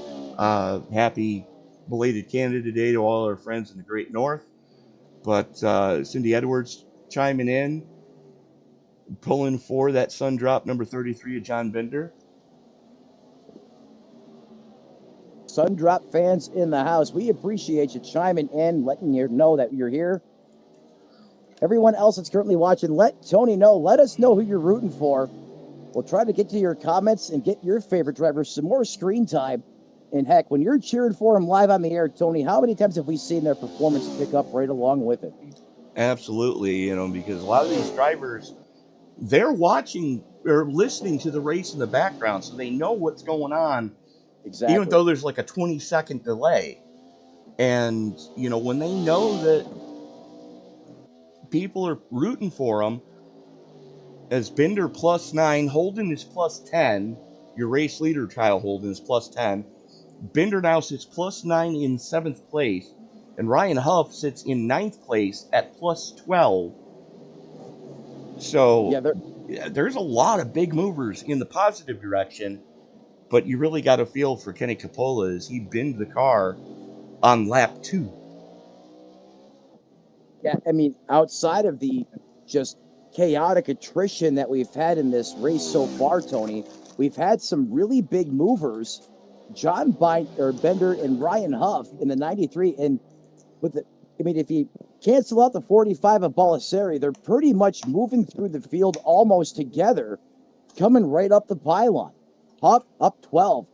Happy belated Canada Day to all our friends in the Great North. But Cindy Edwards chiming in, pulling for that sun drop number 33 of John Binder. Sun drop fans in the house, we appreciate you chiming in, letting you know that you're here. Everyone else that's currently watching, let Tony know. Let us know who you're rooting for. We'll try to get to your comments and get your favorite drivers some more screen time. And heck, when you're cheering for them live on the air, Tony, how many times have we seen their performance pick up right along with it? Absolutely, because a lot of these drivers, they're watching or listening to the race in the background, so they know what's going on. Exactly. Even though there's like a 20-second delay. And, when they know that people are rooting for them, as Binder +9, Holden is +10, your race leader, Kyle Holden, is +10. Binder now sits +9 in 7th place, and Ryan Huff sits in 9th place at +12. So there's a lot of big movers in the positive direction, but you really got to feel for Kenny Coppola as he binned the car on lap 2. Yeah, I mean, outside of the just chaotic attrition that we've had in this race so far, Tony, we've had some really big movers. John Bender and Ryan Huff in the 93. And if you cancel out the 45 of Belisari, they're pretty much moving through the field almost together, coming right up the pylon. Huff up 12.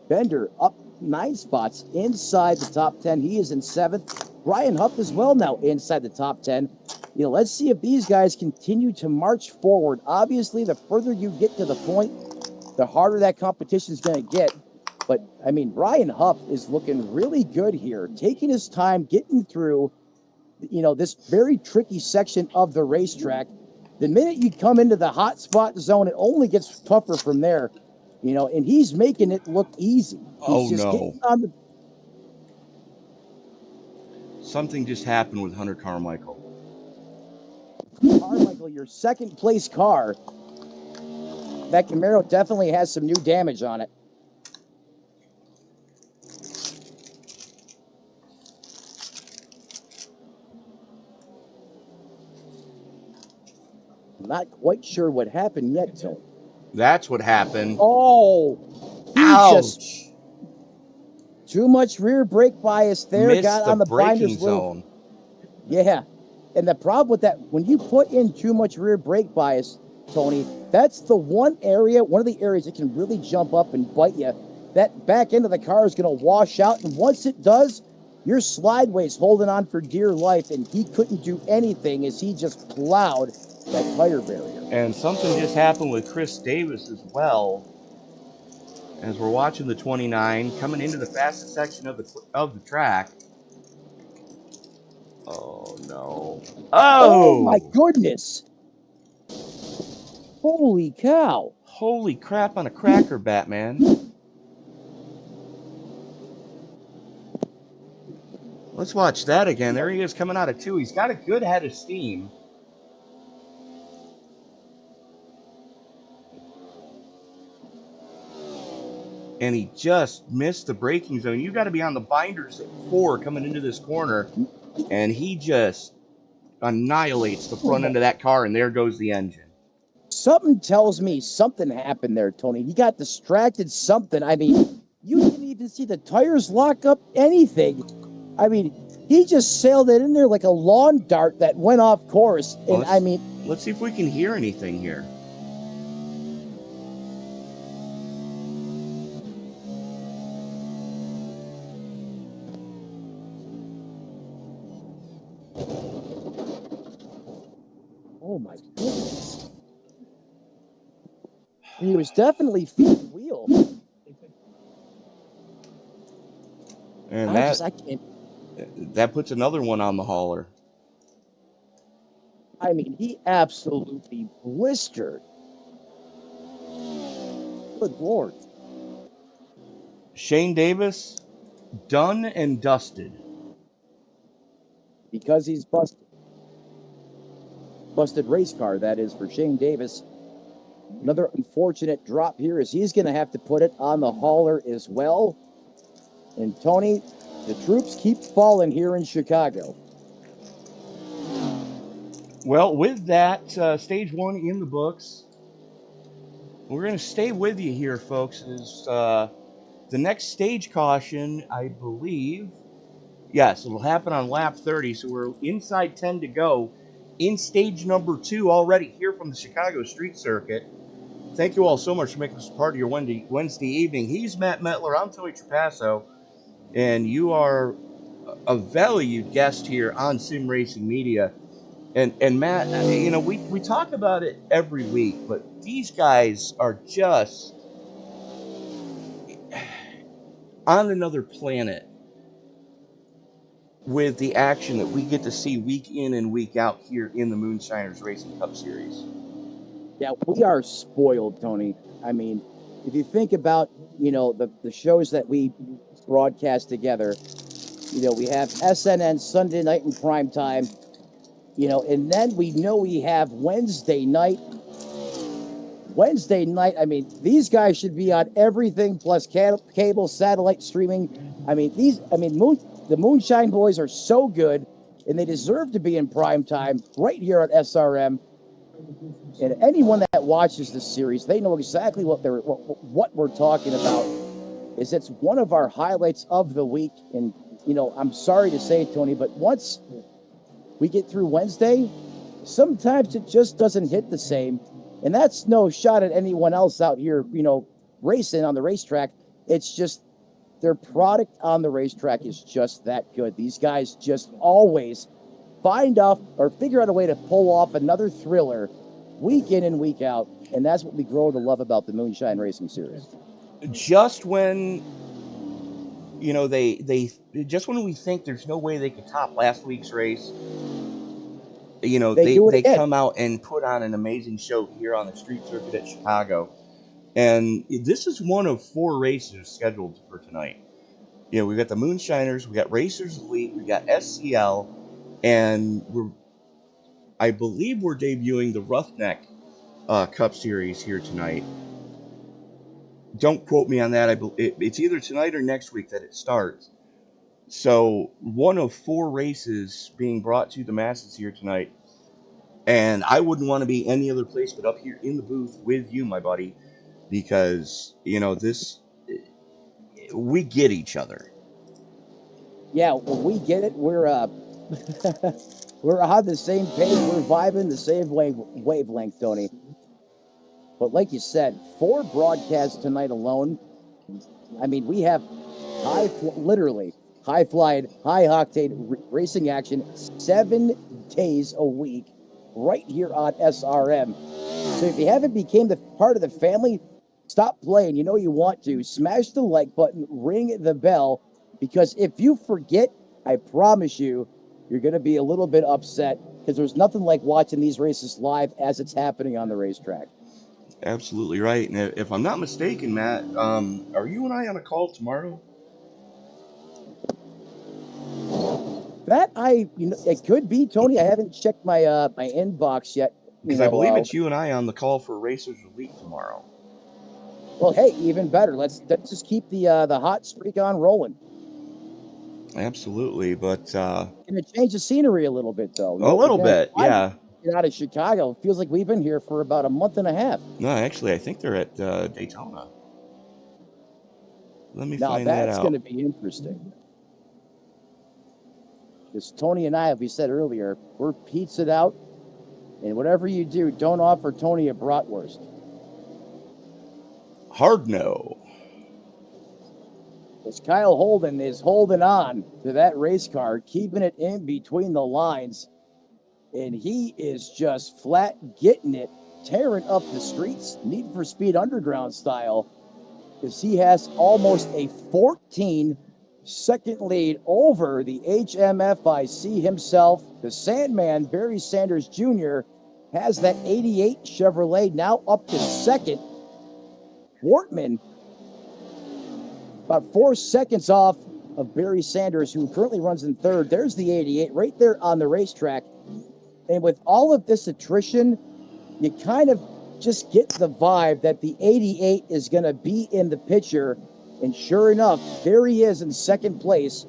Bender up 9 spots inside the top 10. He is in 7th. Ryan Huff as well now inside the top 10. Let's see if these guys continue to march forward. Obviously, the further you get to the point, the harder that competition is going to get. But, Ryan Huff is looking really good here, taking his time, getting through. this very tricky section of the racetrack. The minute you come into the hot spot zone, it only gets tougher from there, and he's making it look easy. He's just getting on the. Something just happened with Hunter Carmichael. Carmichael, your second place car. That Camaro definitely has some new damage on it. I'm not quite sure what happened yet, Tony. That's what happened. Oh, ouch! Too much rear brake bias there. Missed got the on the braking binders zone. Yeah, and the problem with that, when you put in too much rear brake bias, Tony, that's the one of the areas that can really jump up and bite you. That back end of the car is going to wash out, and once it does, you're slideways holding on for dear life, and he couldn't do anything as he just plowed that tire barrier. And something just happened with Chris Davis as well. As we're watching the 29 coming into the fastest section of the track. Oh no! Oh my goodness! Holy cow! Holy crap on a cracker, Batman! Let's watch that again. There he is coming out of 2. He's got a good head of steam. And he just missed the braking zone. You got to be on the binders at 4 coming into this corner. And he just annihilates the front end of that car, and there goes the engine. Something tells me something happened there, Tony. He got distracted something. I mean, you didn't even see the tires lock up anything. I mean, he just sailed it in there like a lawn dart that went off course. And let's see if we can hear anything here. Oh my goodness. He was definitely feet the wheel. And I can't. That puts another one on the hauler. I mean, he absolutely blistered. Good Lord. Shane Davis, done and dusted. Because he's busted. Busted race car, that is, for Shane Davis. Another unfortunate drop here as he's going to have to put it on the hauler as well. And Tony, the troops keep falling here in Chicago. Well, with that, stage 1 in the books, we're going to stay with you here, folks. Is the next stage caution, I believe, yes, it'll happen on lap 30, so we're inside 10 to go in stage number 2 already here from the Chicago Street Circuit. Thank you all so much for making this part of your Wednesday evening. He's Matt Metler. I'm Tony Trapasso, and you are a valued guest here on Sim Racing Media. And Matt, we talk about it every week, but these guys are just on another planet with the action that we get to see week in and week out here in the Moonshiners Racing Cup Series. Yeah, we are spoiled, Tony. I mean, if you think about, the shows that we broadcast together, we have SNN Sunday night in prime time, and then we have Wednesday night. Wednesday night, I mean, these guys should be on everything plus cable, satellite streaming. The Moonshine Boys are so good, and they deserve to be in prime time right here at SRM. And anyone that watches this series, they know exactly what we're talking about. It's one of our highlights of the week. And, I'm sorry to say, Tony, but once we get through Wednesday, sometimes it just doesn't hit the same. And that's no shot at anyone else out here, racing on the racetrack. It's just their product on the racetrack is just that good. These guys just always figure out a way to pull off another thriller week in and week out. And that's what we grow to love about the Moonshine Racing Series. Just when you know, they just when we think there's no way they could top last week's race, you know, They do it they again. come out and put on an amazing show here on the street circuit at Chicago. And this is one of 4 races scheduled for tonight. You know, we got the Moonshiners, we got Racers Elite, we got SCL, and I believe we're debuting the Roughneck Cup Series here tonight. Don't quote me on that. It's either tonight or next week that it starts. So one of 4 races being brought to the masses here tonight. And I wouldn't want to be any other place but up here in the booth with you, my buddy, because, you know, we get each other. Yeah, well, we get it. We're we're on the same page. We're vibing the same wavelength, Tony. But like you said, 4 broadcasts tonight alone. I mean, we have literally high flying, high octane racing action 7 days a week right here on SRM. So if you haven't become the part of the family, stop playing. You know you want to. Smash the like button, ring the bell, because if you forget, I promise you, you're going to be a little bit upset because there's nothing like watching these races live as it's happening on the racetrack. Absolutely right. And if I'm not mistaken, Matt, are you and I on a call tomorrow? That it could be, Tony. I haven't checked my my inbox yet. Because I believe it's you and I on the call for Racers Elite tomorrow. Well, hey, even better. Let's just keep the hot streak on rolling. Absolutely, but Gonna change the scenery a little bit, though. a little bit, yeah. Get out of Chicago. It feels like we've been here for about a month and a half. No, actually, I think they're at Daytona. Let me Now find that that's out. going to be interesting. Because Tony and I, as we said earlier, we're pizzaed out, and whatever you do, don't offer Tony a bratwurst. Hard no. Because Kyle Holden is holding on to that race car, keeping it in between the lines, and he is just flat getting it, tearing up the streets, Need for Speed Underground style, because he has almost a 14-second lead over the HMFIC himself. The Sandman, Barry Sanders Jr., has that 88 Chevrolet now up to second. Wortman, about 4 seconds off of Barry Sanders, who currently runs in third. There's the 88 right there on the racetrack. And with all of this attrition, you kind of just get the vibe that the 88 is going to be in the picture. And sure enough, there he is in second place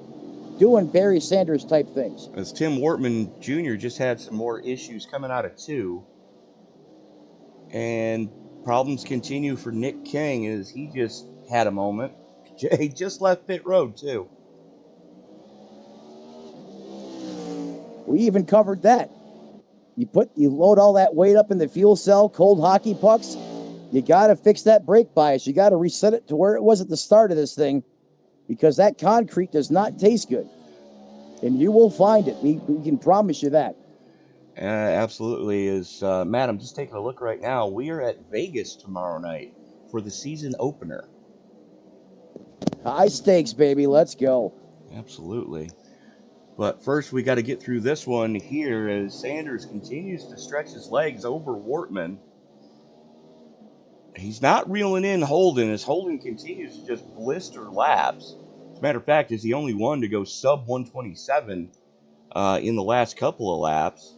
doing Barry Sanders type things. As Tim Wortman Jr. just had some more issues coming out of 2. And problems continue for Nick King as he just had a moment. He just left pit road, too. We even covered that. You load all that weight up in the fuel cell, cold hockey pucks. You got to fix that brake bias. You got to reset it to where it was at the start of this thing, because that concrete does not taste good. And you will find it. We can promise you that. Absolutely. Matt, I'm just taking a look right now. We are at Vegas tomorrow night for the season opener. High stakes, baby. Let's go. Absolutely. But first, we got to get through this one here as Sanders continues to stretch his legs over Wortman. He's not reeling in Holden as Holden continues to just blister laps. As a matter of fact, is the only one to go sub 127 in the last couple of laps.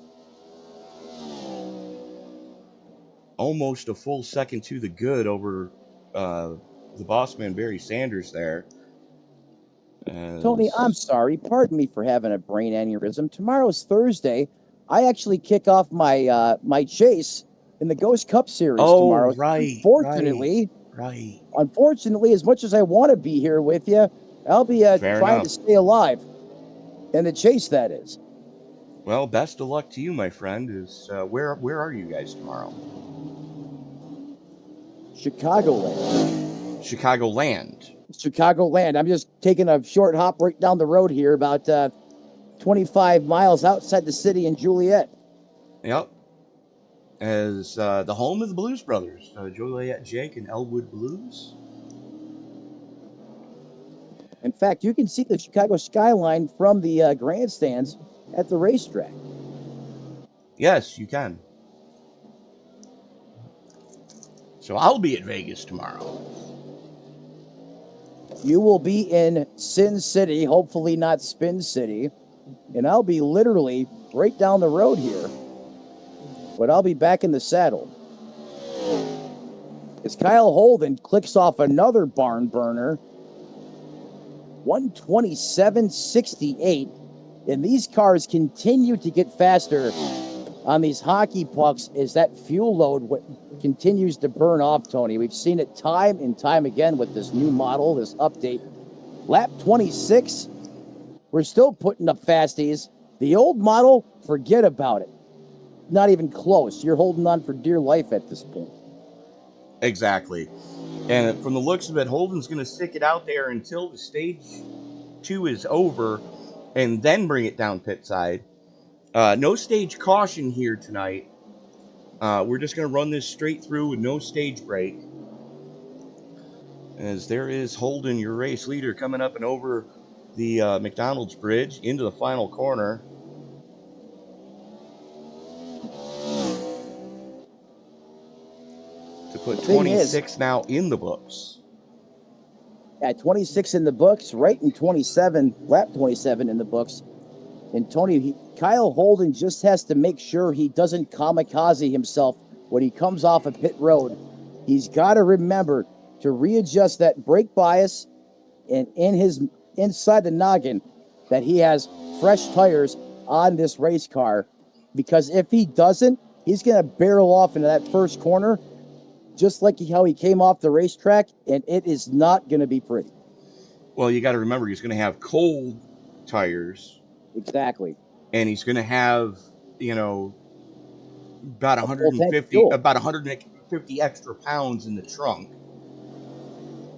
Almost a full second to the good over the boss man, Barry Sanders there. Tony, I'm sorry. Pardon me for having a brain aneurysm. Tomorrow's Thursday. I actually kick off my my chase in the Ghost Cup Series tomorrow. Right. Unfortunately, as much as I want to be here with you, I'll be trying to stay alive. And the chase, that is. Well, best of luck to you, my friend. Where are you guys tomorrow? Chicagoland. Chicagoland. I'm just taking a short hop right down the road here, about 25 miles outside the city in Joliet. Yep. As the home of the Blues Brothers, Joliet Jake and Elwood Blues. In fact, you can see the Chicago skyline from the grandstands at the racetrack. Yes, you can. So I'll be at Vegas tomorrow. You will be in Sin City, hopefully not Spin City, and I'll be literally right down the road here, but I'll be back in the saddle. As Kyle Holden clicks off another barn burner, 127.68, and these cars continue to get faster on these hockey pucks as that fuel load continues to burn off, Tony. We've seen it time and time again with this new model, this update. Lap 26, we're still putting up fasties. The old model, forget about it. Not even close. You're holding on for dear life at this point. Exactly. And from the looks of it, Holden's going to stick it out there until the stage 2 is over and then bring it down pit side. No stage caution here tonight. We're just going to run this straight through with no stage break. As there is Holden, your race leader, coming up and over the McDonald's bridge into the final corner. To put 26 now in the books. At 26 in the books, right in 27, lap 27 in the books. And Tony, Kyle Holden just has to make sure he doesn't kamikaze himself when he comes off a pit road. He's got to remember to readjust that brake bias and inside the noggin that he has fresh tires on this race car. Because if he doesn't, he's going to barrel off into that first corner just like how he came off the racetrack, and it is not going to be pretty. Well, you got to remember, he's going to have cold tires. Exactly. And he's going to have, about 150 extra pounds in the trunk.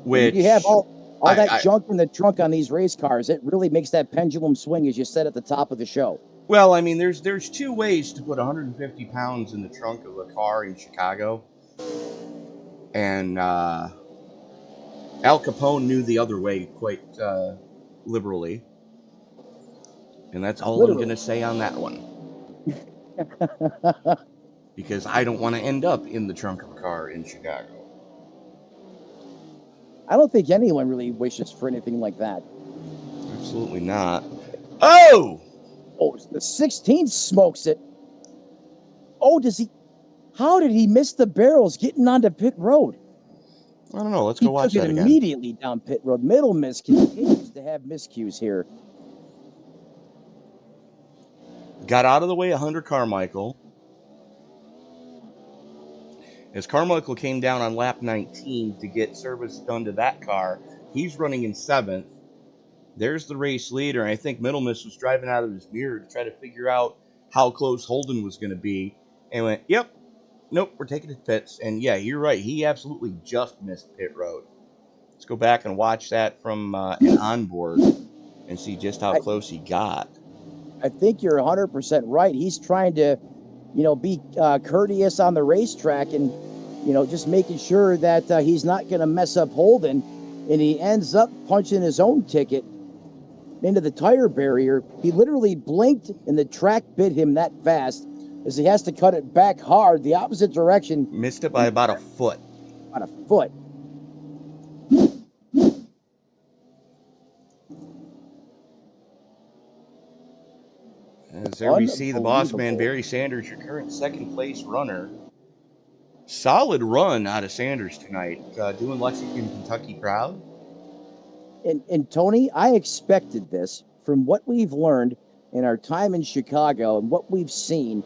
Which you have all that junk in the trunk on these race cars. It really makes that pendulum swing, as you said at the top of the show. Well, I mean, there's two ways to put 150 pounds in the trunk of a car in Chicago. And Al Capone knew the other way quite liberally. And that's all I'm going to say on that one. Because I don't want to end up in the trunk of a car in Chicago. I don't think anyone really wishes for anything like that. Absolutely not. Oh, the 16 smokes it. Oh, does he... How did he miss the barrels getting onto pit road? I don't know. Let's go watch that again. Immediately down pit road. Middle miss continues to have miscues here. Got out of the way of Hunter Carmichael. As Carmichael came down on lap 19 to get service done to that car, he's running in 7th. There's the race leader. And I think Middle Miss was driving out of his mirror to try to figure out how close Holden was going to be. And went, yep. Nope, we're taking it pits. And yeah, you're right. He absolutely just missed pit road. Let's go back and watch that from an onboard and see just how close he got. I think you're 100% right. He's trying to, be courteous on the racetrack and, just making sure that he's not going to mess up Holden. And he ends up punching his own ticket into the tire barrier. He literally blinked and the track bit him that fast, as he has to cut it back hard, the opposite direction. Missed it by about a foot. About a foot. As there we see the boss man, Barry Sanders, your current second place runner. Solid run out of Sanders tonight, doing Lexington, Kentucky proud. And Tony, I expected this from what we've learned in our time in Chicago and what we've seen.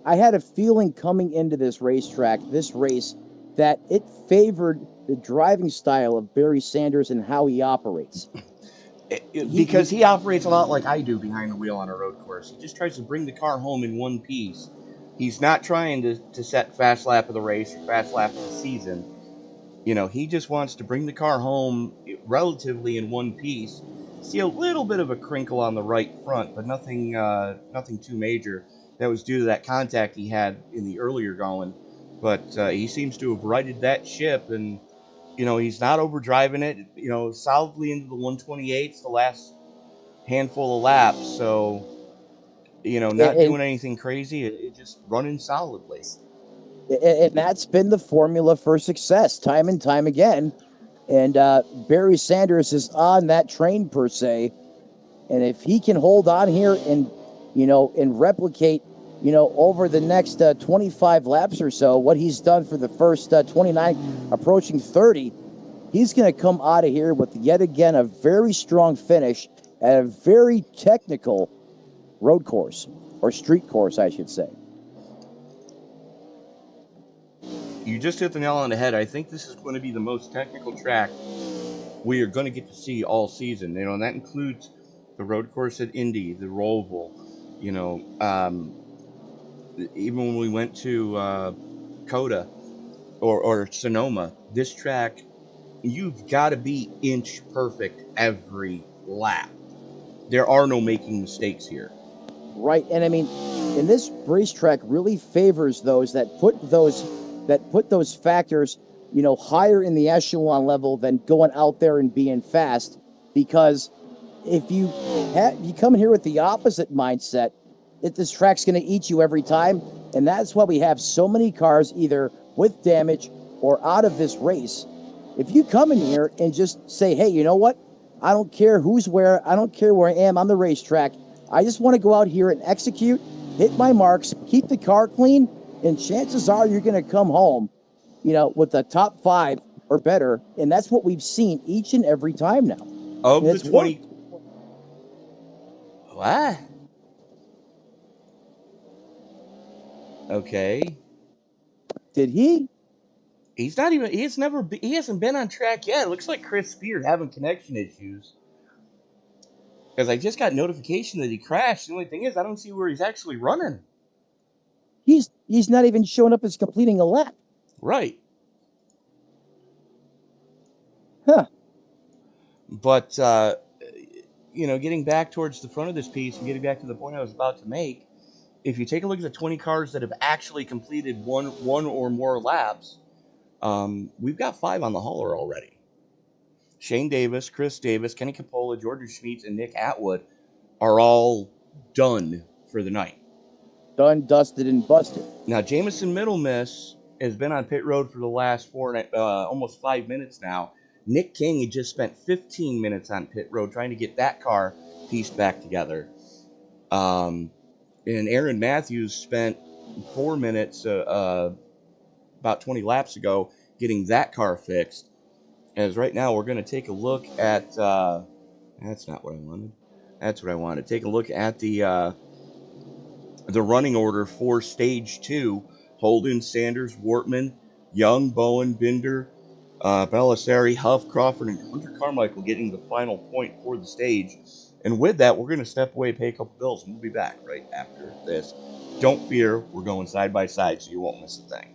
I had a feeling coming into this racetrack, this race, that it favored the driving style of Barry Sanders and how he operates. Because he operates a lot like I do behind the wheel on a road course. He just tries to bring the car home in one piece. He's not trying to set fast lap of the race or fast lap of the season. He just wants to bring the car home relatively in one piece. See a little bit of a crinkle on the right front, but nothing too major. That was due to that contact he had in the earlier going. But he seems to have righted that ship, and He's not overdriving it. Solidly into the 128s the last handful of laps. So, not And, doing anything crazy. It just running solidly. and that's been the formula for success time and time again. And Barry Sanders is on that train per se. And if he can hold on here and replicate, over the next 25 laps or so, what he's done for the first 29, approaching 30, he's going to come out of here with yet again a very strong finish at a very technical road course, or street course, I should say. You just hit the nail on the head. I think this is going to be the most technical track we are going to get to see all season. And that includes the road course at Indy, the Roval. Even when we went to Coda or Sonoma, this track, you've got to be inch perfect every lap. There are no making mistakes here. Right, and I mean, and this racetrack really favors those that put those factors, higher in the echelon level than going out there and being fast. Because if you come in here with the opposite mindset, this track's going to eat you every time, and that's why we have so many cars either with damage or out of this race. If you come in here and just say, hey, you know what? I don't care who's where. I don't care where I am on the racetrack. I just want to go out here and execute, hit my marks, keep the car clean, and chances are you're going to come home, with the top 5 or better. And that's what we've seen each and every time now. Of the 20... What? Okay. Did he? He hasn't been on track yet. It looks like Chris Spear having connection issues. Because I just got notification that he crashed. The only thing is, I don't see where he's actually running. He's not even showing up as completing a lap. Right. Huh. But, getting back towards the front of this piece and getting back to the point I was about to make, if you take a look at the 20 cars that have actually completed one or more laps, we've got 5 on the hauler already. Shane Davis, Chris Davis, Kenny Capola, Jordan Schmeetz, and Nick Atwood are all done for the night. Done, dusted, and busted. Now, Jamison Middlemiss has been on pit road for the last almost 5 minutes now. Nick King had just spent 15 minutes on pit road trying to get that car pieced back together. And Aaron Matthews spent 4 minutes about 20 laps ago getting that car fixed. As right now, we're going to take a look at... that's not what I wanted. That's what I wanted. Take a look at the running order for Stage 2. Holden, Sanders, Wortman, Young, Bowen, Binder, Belisari, Huff, Crawford, and Hunter Carmichael getting the final point for the stage. And with that, we're going to step away, pay a couple bills, and we'll be back right after this. Don't fear, we're going side by side, so you won't miss a thing.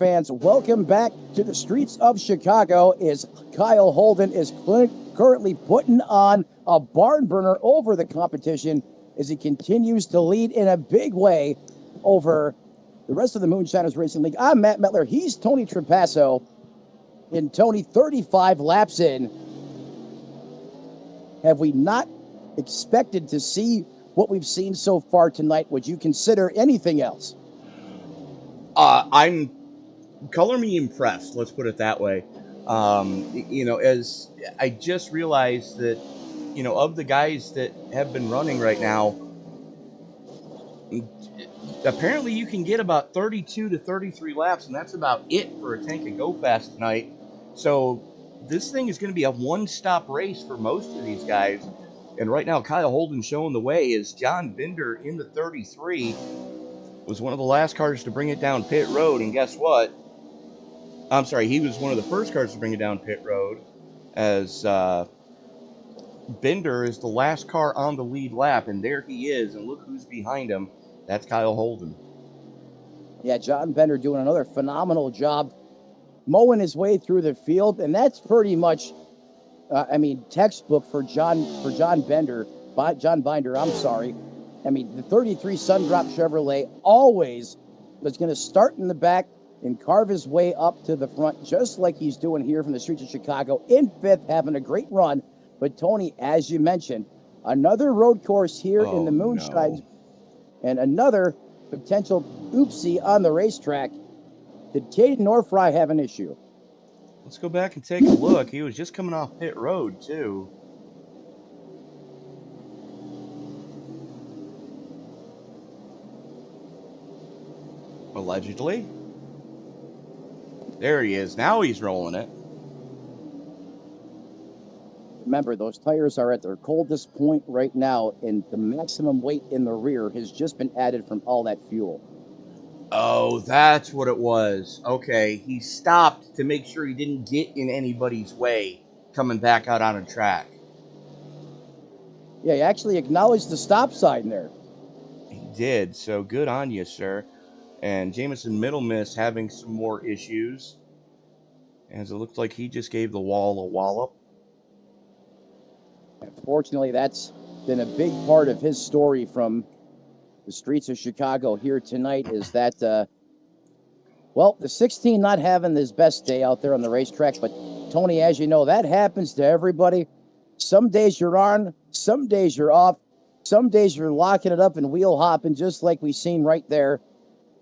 fans, welcome back to the streets of Chicago as Kyle Holden is currently putting on a barn burner over the competition as he continues to lead in a big way over the rest of the Moonshiners Racing League. I'm Matt Metler. He's Tony Trapasso. And Tony, 35 laps in. Have we not expected to see what we've seen so far tonight? Would you consider anything else? I'm color me impressed. Let's put it that way. As I just realized that, of the guys that have been running right now, apparently you can get about 32 to 33 laps, and that's about it for a tank of Go Fast tonight. So this thing is going to be a one-stop race for most of these guys. And right now, Kyle Holden showing the way as John Binder in the 33 was one of the last cars to bring it down pit road. And guess what? I'm sorry, he was one of the first cars to bring it down pit road, as Binder is the last car on the lead lap. And there he is. And look who's behind him. That's Kyle Holden. Yeah, John Bender doing another phenomenal job mowing his way through the field, and that's pretty much, textbook for John Binder. I'm sorry. The 33 Sundrop Chevrolet always was going to start in the back and carve his way up to the front, just like he's doing here from the streets of Chicago in fifth, having a great run. But Tony, as you mentioned, another road course here in the Moonshines, and another potential oopsie on the racetrack. Did Caden Norfry have an issue? Let's go back and take a look. He was just coming off pit road, too. Allegedly. There he is. Now he's rolling it. Remember, those tires are at their coldest point right now, and the maximum weight in the rear has just been added from all that fuel. Oh, that's what it was. Okay, he stopped to make sure he didn't get in anybody's way coming back out on a track. Yeah, he actually acknowledged the stop sign there. He did, so good on you, sir. And Jamison Middlemiss having some more issues, as it looks like he just gave the wall a wallop. Unfortunately, that's been a big part of his story from the streets of Chicago here tonight, is that, the 16 not having his best day out there on the racetrack. But, Tony, as you know, that happens to everybody. Some days you're on, some days you're off, some days you're locking it up and wheel hopping, just like we've seen right there.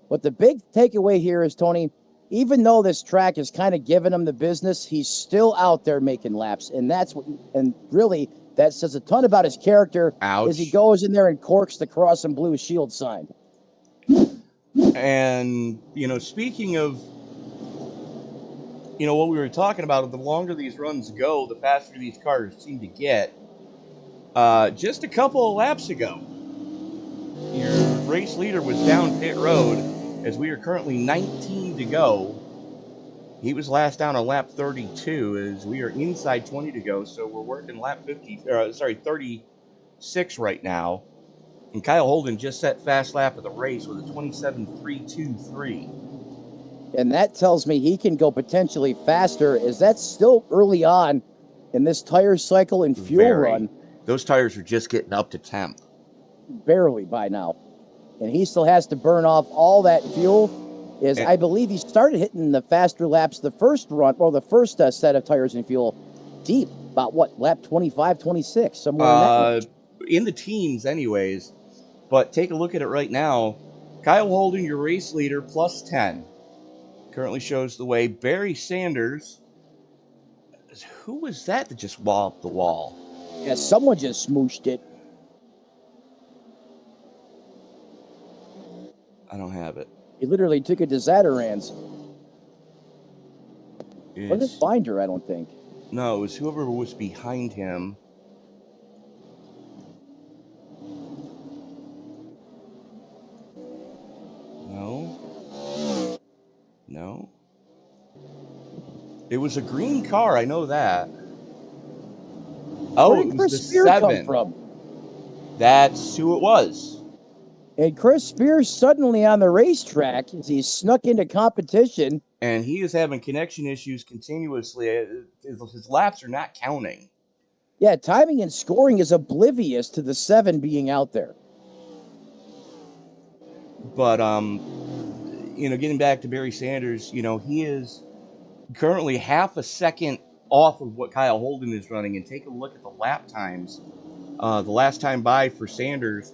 But the big takeaway here is, Tony, even though this track is kind of giving him the business, he's still out there making laps. And that's what, and really, that says a ton about his character. Ouch. As he goes in there and corks the cross and blue shield sign. And, speaking of, what we were talking about, the longer these runs go, the faster these cars seem to get. Just a couple of laps ago, your race leader was down pit road, as we are currently 19 to go. He was last down on lap 32, as we are inside 20 to go, so we're working lap 36 right now. And Kyle Holden just set fast lap of the race with a 27.323. And that tells me he can go potentially faster, as that's still early on in this tire cycle and fuel run. Those tires are just getting up to temp. Barely by now. And he still has to burn off all that fuel. I believe he started hitting the faster laps the first run, or the first set of tires and fuel deep, about lap 25, 26, somewhere in that range. In the teens anyways. But take a look at it right now. Kyle Holden, your race leader, plus 10. Currently shows the way. Barry Sanders. Who was that just walloped the wall? Yeah, someone just smooshed it. I don't have it. He literally took it to Zatarans. Wasn't Binder, I don't think. No, it was whoever was behind him. No. It was a green car, I know that. Oh, it was the 7. From? That's who it was. And Chris Spears suddenly on the racetrack as he snuck into competition and he is having connection issues continuously. His laps are not counting. Yeah, timing and scoring is oblivious to the 7 being out there. But getting back to Barry Sanders, he is currently half a second off of what Kyle Holden is running. And take a look at the lap times. The last time by for Sanders,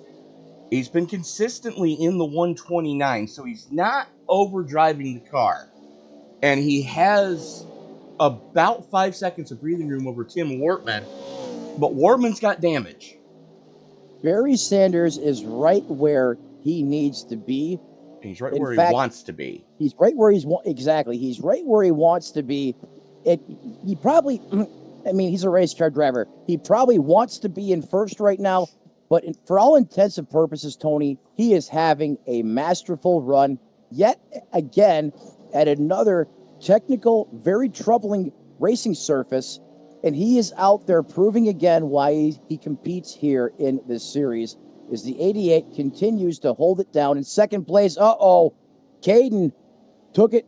he's been consistently in the 129, so he's not overdriving the car. And he has about 5 seconds of breathing room over Tim Wortman, but Wortman's got damage. Barry Sanders is right where he needs to be. He's right In where fact, he wants to be. He's right where exactly. He's right where he wants to be. He probably, I mean, he's a race car driver. He probably wants to be in first right now, but for all intents and purposes, Tony, he is having a masterful run yet again at another technical, very troubling racing surface, and he is out there proving again why he competes here in this series. As the 88 continues to hold it down in second place. Caden took it.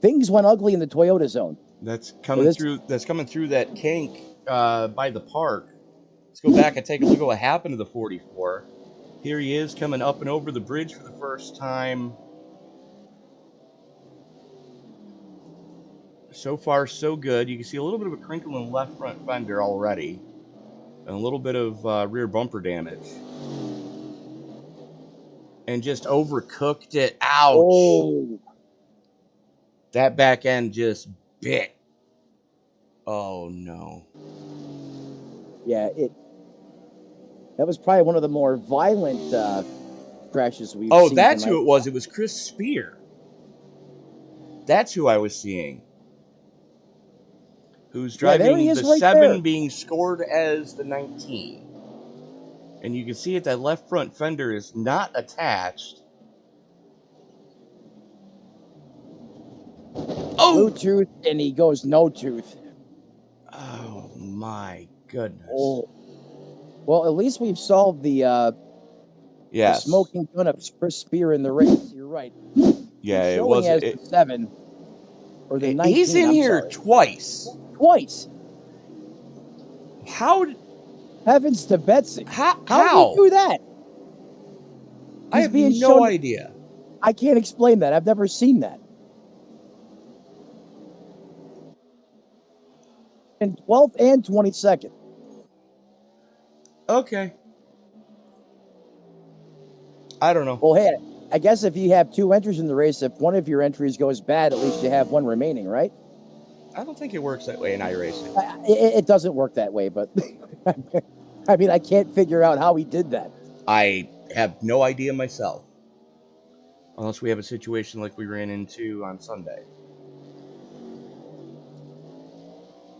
Things went ugly in the Toyota zone. That's coming through. That's coming through that kink by the park. Let's go back and take a look at what happened to the 44. Here he is coming up and over the bridge for the first time. So far, so good. You can see a little bit of a crinkle in the left front fender already, and a little bit of rear bumper damage. And just overcooked it. Ouch. Oh. That back end just bit. Oh, no. Yeah, that was probably one of the more violent crashes we've seen. Oh, that's who it was. It was Chris Spear. That's who I was seeing. Who's driving the right 7 there, being scored as the 19. And you can see that left front fender is not attached. Oh! Bluetooth, and he goes no tooth. Oh, my goodness. Oh. Well, at least we've solved the smoking gun of Chris Spear in the race. You're right. Yeah, it was the 7 or the 19. He's in here twice. Twice. How? Heavens to Betsy. How? How did he do that? I have no idea. I can't explain that. I've never seen that. In 12th and 22nd. Okay. I don't know. Well, hey, I guess if you have 2 entries in the race, if one of your entries goes bad, at least you have 1 remaining, right? I don't think it works that way in iRacing. It doesn't work that way, but I mean, I can't figure out how he did that. I have no idea myself. Unless we have a situation like we ran into on Sunday.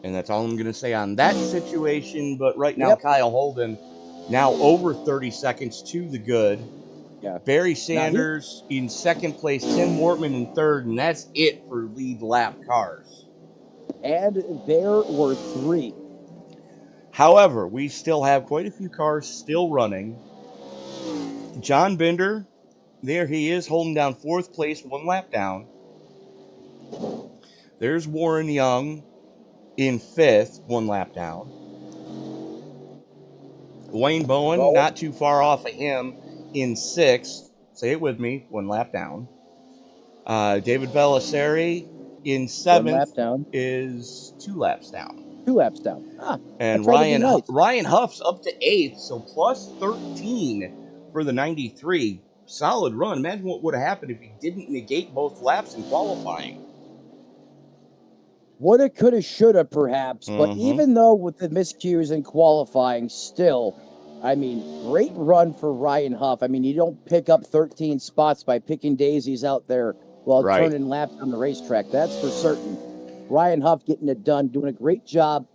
And that's all I'm going to say on that situation. But right now, Kyle Holden, now over 30 seconds to the good. Yeah. Barry Sanders in second place, Tim Wortman in third, and that's it for lead lap cars. And there were 3. However, we still have quite a few cars still running. John Binder, there he is, holding down 4th place, 1 lap down. There's Warren Young in 5th, 1 lap down. Wayne Bowen, not too far off of him, in 6th. Say it with me, 1 lap down. David Bellisari in 7th is 2 laps down. 2 laps down. And Ryan Huff's up to 8th, so plus 13 for the 93. Solid run. Imagine what would have happened if he didn't negate both laps in qualifying. Woulda, coulda, shoulda, perhaps. But even though with the miscues in qualifying, still, I mean, great run for Ryan Huff. I mean, you don't pick up 13 spots by picking daisies out there while turning laps on the racetrack. That's for certain. Ryan Huff getting it done, doing a great job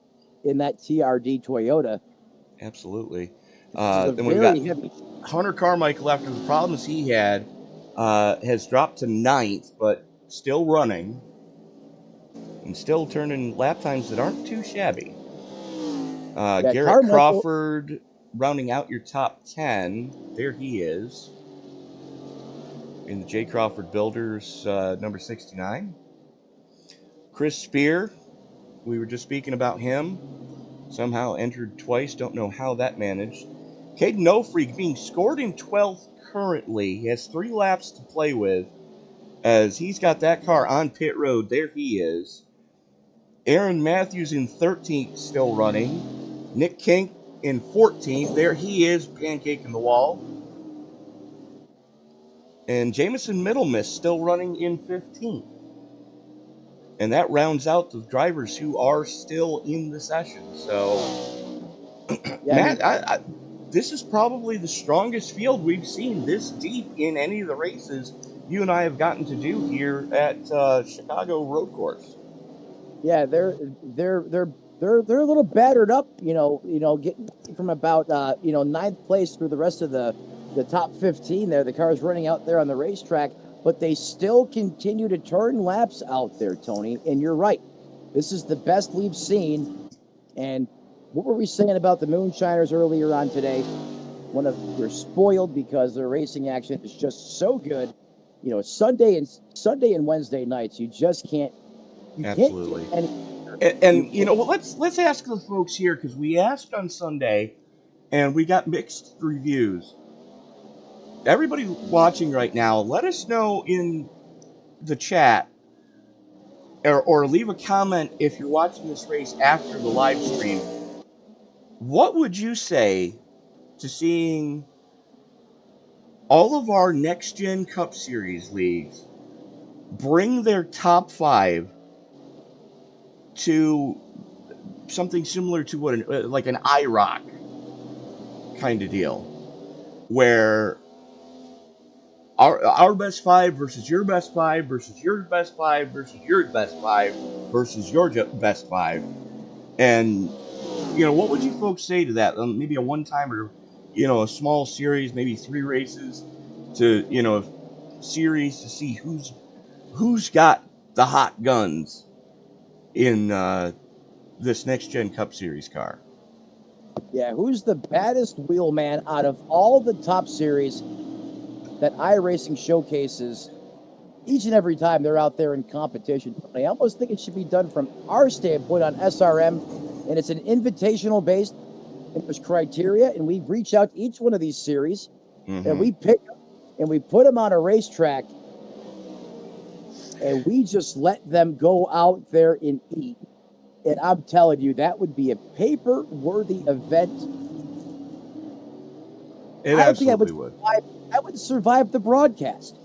in that TRD Toyota. Absolutely. Then we've got Hunter Carmichael, after the problems he had, has dropped to 9th, but still running. And still turning lap times that aren't too shabby. Garrett Crawford rounding out your top 10. There he is. In the J. Crawford Builders, number 69. Chris Spear, we were just speaking about him. Somehow entered twice. Don't know how that managed. Caden Nofreak being scored in 12th currently. He has 3 laps to play with, as he's got that car on pit road. There he is. Aaron Matthews in 13th, still running. Nick Kink in 14th. There he is, pancaking the wall. And Jamison Middlemiss still running in 15th. And that rounds out the drivers who are still in the session. So, yeah, Matt, this is probably the strongest field we've seen this deep in any of the races you and I have gotten to do here at Chicago Road Course. Yeah, they're a little battered up, getting from about 9th place through the rest of the top 15 there. The cars running out there on the racetrack, but they still continue to turn laps out there, Tony. And you're right. This is the best we've seen. And what were we saying about the Moonshiners earlier on today? We're spoiled because their racing action is just so good. Sunday and Wednesday nights, you just can't. Absolutely. And let's ask the folks here, because we asked on Sunday and we got mixed reviews. Everybody watching right now, let us know in the chat or leave a comment if you're watching this race after the live stream. What would you say to seeing all of our Next Gen Cup Series leagues bring their top 5 to something similar to like an IROC kind of deal, where our best 5 versus your best 5 versus your best 5 versus your best 5 versus your best 5, and what would you folks say to that? Maybe a one-timer, a small series, maybe 3 races to series to see who's got the hot guns in this Next Gen Cup Series car. Yeah, who's the baddest wheelman out of all the top series that iRacing showcases each and every time they're out there in competition? I almost think it should be done from our standpoint on SRM, and it's an invitational based, and there's criteria, and we reach out to each one of these series, and we pick them, and we put them on a racetrack, and we just let them go out there and eat. And I'm telling you, that would be a paper-worthy event. It absolutely would. I would survive the broadcast.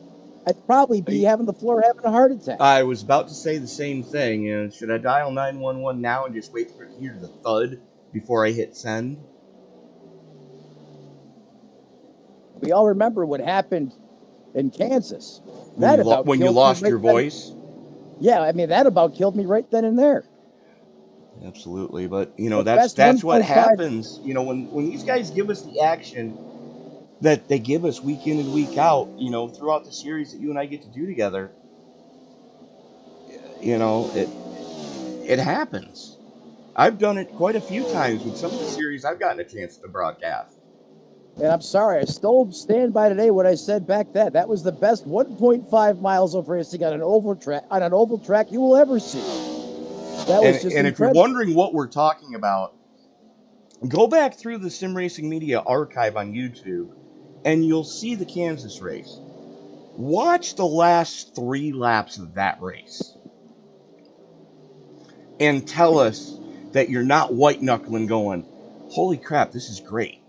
I'd probably be having the floor having a heart attack. I was about to say the same thing. Should I dial 911 now and just wait for it to hear the thud before I hit send? We all remember what happened in Kansas. When you lost your voice? Yeah, I mean, that about killed me right then and there. Absolutely, but that's what happens. When these guys give us the action that they give us week in and week out, throughout the series that you and I get to do together, it happens. I've done it quite a few times with some of the series I've gotten a chance to broadcast. And I'm sorry, I still stand by today what I said back then. That was the best 1.5 miles of racing on an oval track you will ever see. That was just incredible. If you're wondering what we're talking about, go back through the Sim Racing Media archive on YouTube, and you'll see the Kansas race. Watch the last 3 laps of that race, and tell us that you're not white-knuckling going, holy crap, this is great.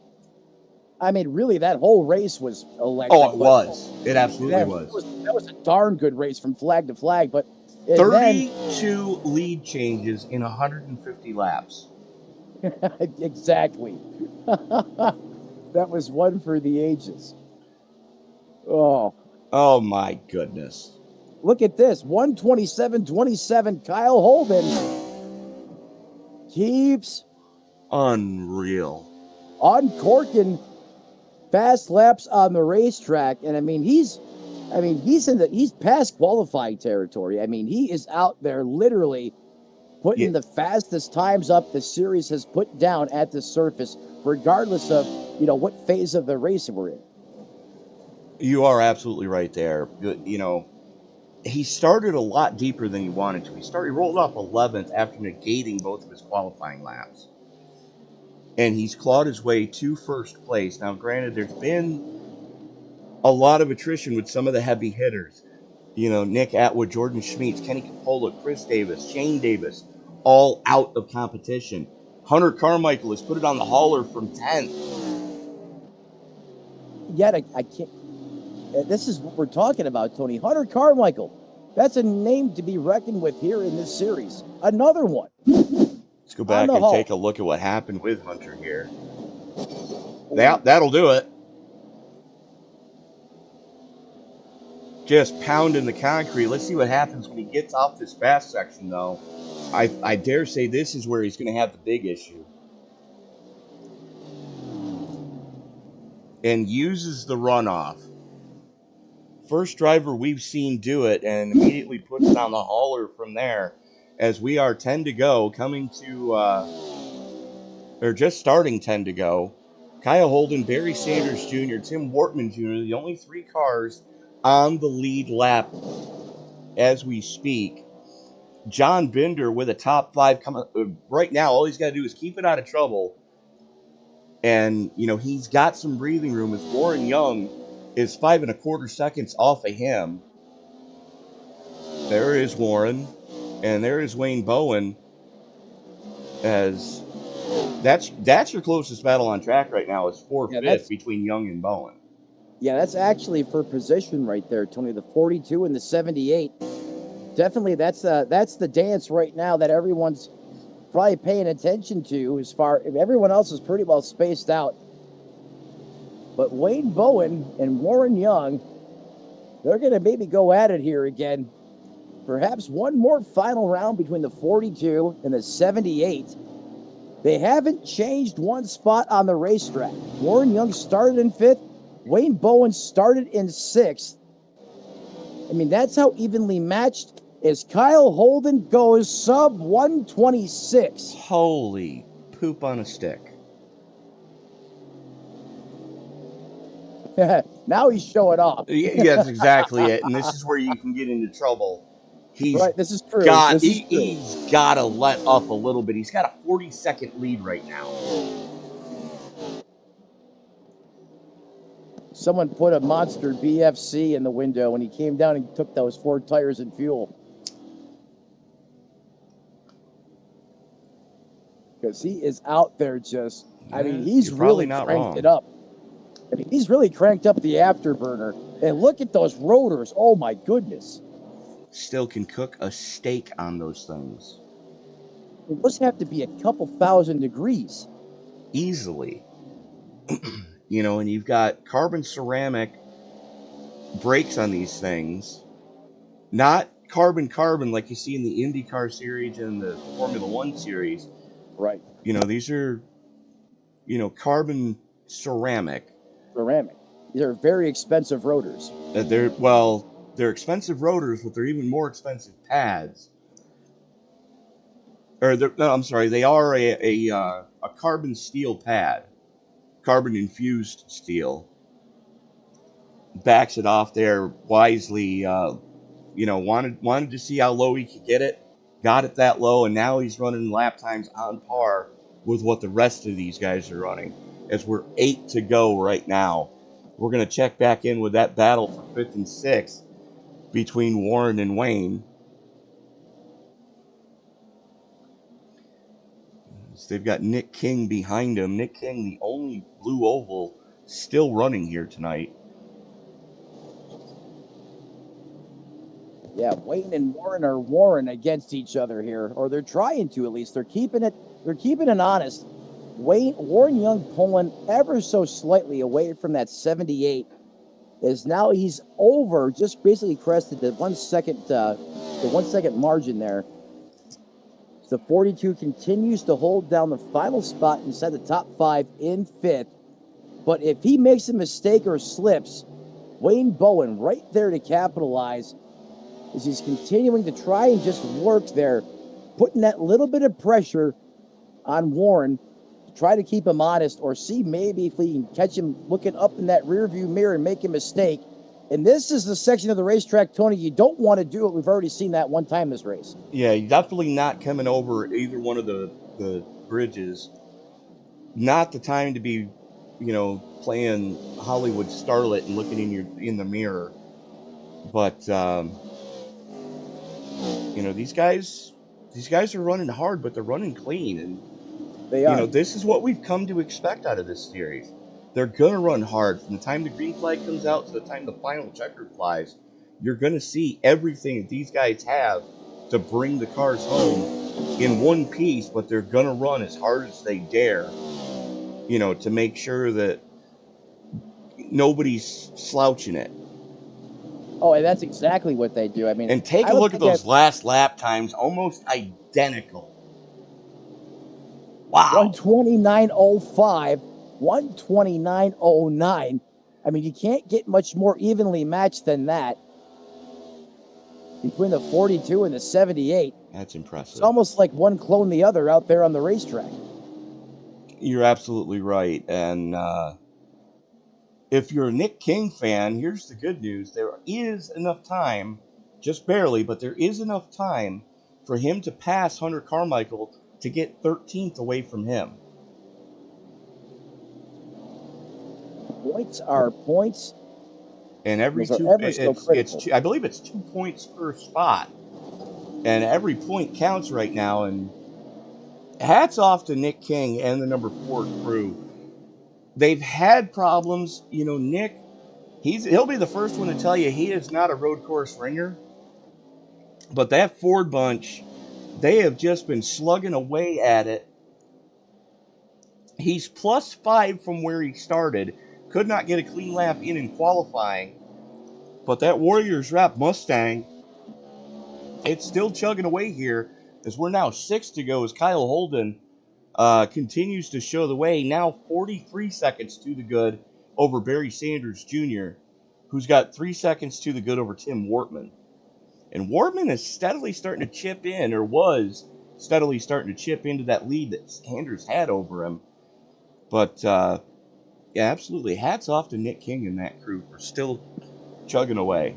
I mean, really, that whole race was electric. Oh, it was. It absolutely was. That was a darn good race from flag to flag, but 32 lead changes in 150 laps. Exactly. That was one for the ages. Oh my goodness. Look at this. 127.27. Kyle Holden keeps unreal. Uncorking fast laps on the racetrack. And he's past qualifying territory. He is out there literally putting the fastest times up the series has put down at the surface, regardless of, what phase of the race we're in. You are absolutely right there. he started a lot deeper than he wanted to. He rolled off 11th after negating both of his qualifying laps. And he's clawed his way to first place. Now, granted, there's been a lot of attrition with some of the heavy hitters. You know, Nick Atwood, Jordan Schmeets, Kenny Capola, Chris Davis, Shane Davis, all out of competition. Hunter Carmichael has put it on the hauler from 10th. Yet I can't. This is what we're talking about, Tony. Hunter Carmichael. That's a name to be reckoned with here in this series. Another one. Let's go back and take a look at what happened with Hunter here. That'll do it. Just pounding the concrete. Let's see what happens when he gets off this fast section, though. I dare say this is where he's going to have the big issue. And uses the runoff. First driver we've seen do it, and immediately puts it on the hauler from there. As we are 10 to go, coming to, or just starting 10 to go. Kyle Holden, Barry Sanders Jr., Tim Wortman Jr., the only 3 cars on the lead lap as we speak. John Binder with a top 5 coming right now. All he's got to do is keep it out of trouble. And, you know, he's got some breathing room as Warren Young is 5 1/4 seconds off of him. There is Warren. And there is Wayne Bowen. As that's your closest battle on track right now is 4th between Young and Bowen. Yeah, that's actually for position right there, Tony. The 42 and the 78. Definitely, that's the dance right now that everyone's probably paying attention to. As far everyone else is pretty well spaced out, but Wayne Bowen and Warren Young, they're going to maybe go at it here again. Perhaps one more final round between the 42 and the 78. They haven't changed one spot on the racetrack. Warren Young started in 5th. Wayne Bowen started in 6th. I mean, that's how evenly matched as Kyle Holden goes sub 126. Holy poop on a stick. Now he's showing off. Yeah, that's exactly it. And this is where you can get into trouble. This is true. He's got to let up a little bit. He's got a 40-second lead right now. Someone put a monster BFC in the window when he came down and took those 4 tires and fuel. Because he is out there just, I mean, he's really cranked it up. I mean, he's really cranked up the afterburner. And look at those rotors. Oh, my goodness. Still can cook a steak on those things. It must have to be a couple thousand degrees. Easily. You know, and you've got carbon ceramic brakes on these things. Not carbon like you see in the IndyCar series and the Formula One series. Right. You know, these are, you know, carbon ceramic. These are very expensive rotors. They're expensive rotors, but they're even more expensive pads. They are a carbon steel pad. Carbon infused steel. Backs it off there wisely. Wanted to see how low he could get it. Got it that low, and now he's running lap times on par with what the rest of these guys are running. As we're 8 to go right now. We're going to check back in with that battle for 5th and 6th between Warren and Wayne. So they've got Nick King behind him. Nick King, the only blue oval still running here tonight. Yeah, Wayne and Warren are warring against each other here, or they're trying to at least. They're keeping it honest. Warren Young pulling ever so slightly away from that 78, as now he's over, just basically crested the 1 second margin there. The 42 continues to hold down the final spot inside the top 5 in 5th. But if he makes a mistake or slips, Wayne Bowen right there to capitalize as he's continuing to try and just work there, putting that little bit of pressure on Warren to try to keep him honest, or see maybe if we can catch him looking up in that rearview mirror and make a mistake And this is the section of the racetrack, Tony, you don't want to do it. We've already seen that one time this race. Yeah, you're definitely not coming over either one of the bridges. Not the time to be, playing Hollywood Starlet and looking in the mirror. But these guys are running hard, but they're running clean, and They are. this is what we've come to expect out of this series. They're gonna run hard from the time the green flag comes out to the time the final checker flies. You're gonna see everything that these guys have to bring the cars home in one piece, but they're gonna run as hard as they dare, to make sure that nobody's slouching it. Oh, and that's exactly what they do. I mean, And take a look at those last lap times, almost identical. Wow. 129.05, 129.09. I mean, you can't get much more evenly matched than that between the 42 and the 78. That's impressive. It's almost like one clone the other out there on the racetrack. You're absolutely right. And if you're a Nick King fan, here's the good news. There is enough time, just barely, but there is enough time for him to pass Hunter Carmichael to get 13th away from him. Points are points. And every Those two, are ever so it's critical. I believe it's 2 points per spot. And every point counts right now. And hats off to Nick King and the number 4 crew. They've had problems. Nick, he'll be the first one to tell you he is not a road course ringer. But that Ford bunch, they have just been slugging away at it. He's +5 from where he started. Could not get a clean lap in qualifying. But that Warriors Wrap Mustang, it's still chugging away here as we're now 6 to go as Kyle Holden continues to show the way. Now 43 seconds to the good over Barry Sanders Jr., who's got 3 seconds to the good over Tim Wortman. And Wortman is steadily starting to chip in, or was steadily starting to chip into that lead that Sanders had over him. But, yeah, absolutely. Hats off to Nick King and that crew for still chugging away.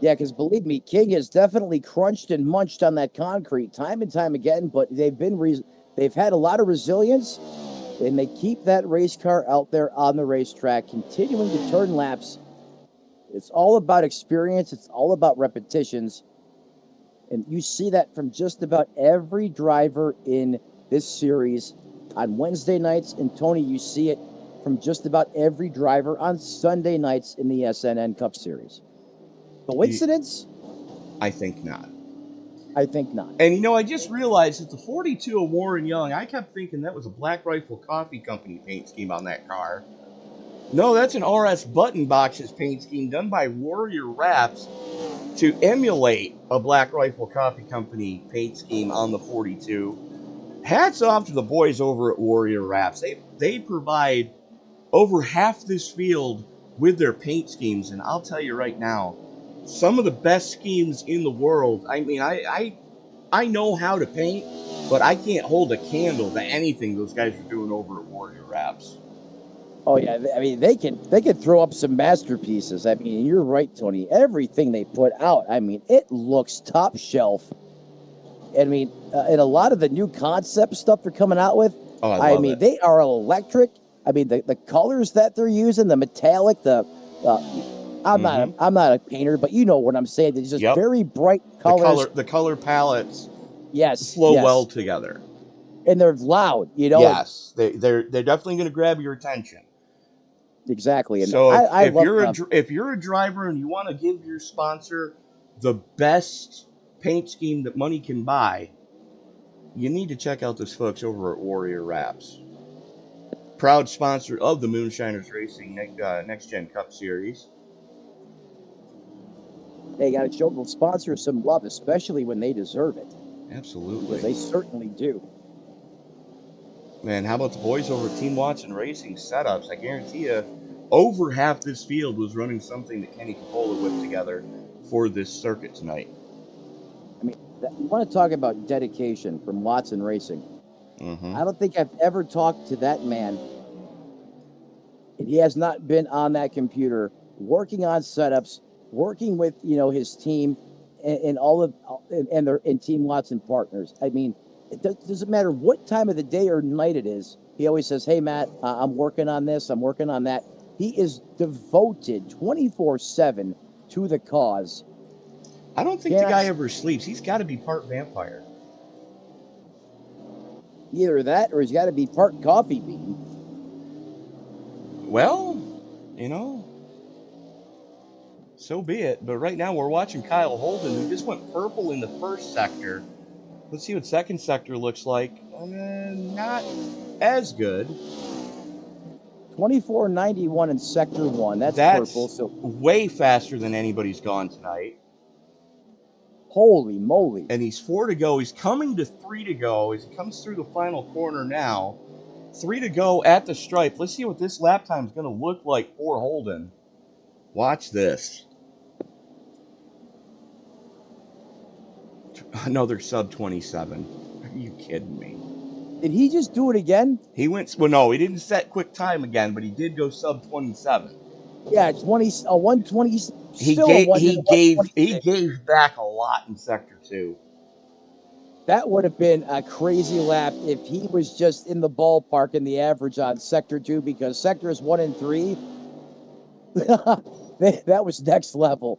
Yeah, because believe me, King has definitely crunched and munched on that concrete time and time again, but they've had a lot of resilience, and they keep that race car out there on the racetrack, continuing to turn laps. It's all about experience. It's all about repetitions. And you see that from just about every driver in this series on Wednesday nights. And Tony, you see it from just about every driver on Sunday nights in the SNN Cup Series. Coincidence? I think not. I think not. And, I just realized that the 42 of Warren Young, I kept thinking that was a Black Rifle Coffee Company paint scheme on that car. No, that's an RS Button Boxes paint scheme done by Warrior Wraps to emulate a Black Rifle Coffee Company paint scheme on the 42. Hats off to the boys over at Warrior Wraps. They provide over half this field with their paint schemes, and I'll tell you right now, some of the best schemes in the world. I mean, I know how to paint, but I can't hold a candle to anything those guys are doing over at Warrior Wraps. Oh yeah, I mean they can throw up some masterpieces. I mean, you're right, Tony. Everything they put out, I mean, it looks top shelf. I mean, and a lot of the new concept stuff they're coming out with. Oh, I love it. They are electric. I mean, the colors that they're using, the metallic, I'm not a painter, but you know what I'm saying. It's just very bright colors. The color palettes, yes, flow well together, and they're loud. Yes, they're definitely going to grab your attention. Exactly. And so if you're a driver and you want to give your sponsor the best paint scheme that money can buy, you need to check out those folks over at Warrior Wraps. Proud sponsor of the Moonshiners Racing Next Gen Cup Series. They got to show the sponsors some love, especially when they deserve it. Absolutely. Because they certainly do. Man, how about the boys over at Team Watson Racing Setups? I guarantee you, over half this field was running something that Kenny Capola whipped together for this circuit tonight. I mean, you want to talk about dedication from Watson Racing. Mm-hmm. I don't think I've ever talked to that man, and he has not been on that computer working on setups, working with, his team and all of and their and Team Watson partners. I mean, it doesn't matter what time of the day or night it is. He always says, "Hey, Matt, I'm working on this. I'm working on that." He is devoted 24/7 to the cause. I don't think the guy ever sleeps. He's got to be part vampire. Either that or he's got to be part coffee bean. Well, so be it. But right now we're watching Kyle Holden, who just went purple in the first sector. Let's see what second sector looks like. Not as good. 24:91 in sector 1. That's purple. So way faster than anybody's gone tonight. Holy moly. And he's 4 to go. He's coming to 3 to go as he comes through the final corner now. 3 to go at the stripe. Let's see what this lap time is going to look like for Holden. Watch this. Another sub 27. Are you kidding me? Did he just do it again? He went, well, no, he didn't set quick time again, but he did go sub 27. Yeah, 120. He gave back a lot in sector 2. That would have been a crazy lap if he was just in the ballpark in the average on sector 2, because sectors 1 and 3, that was next level.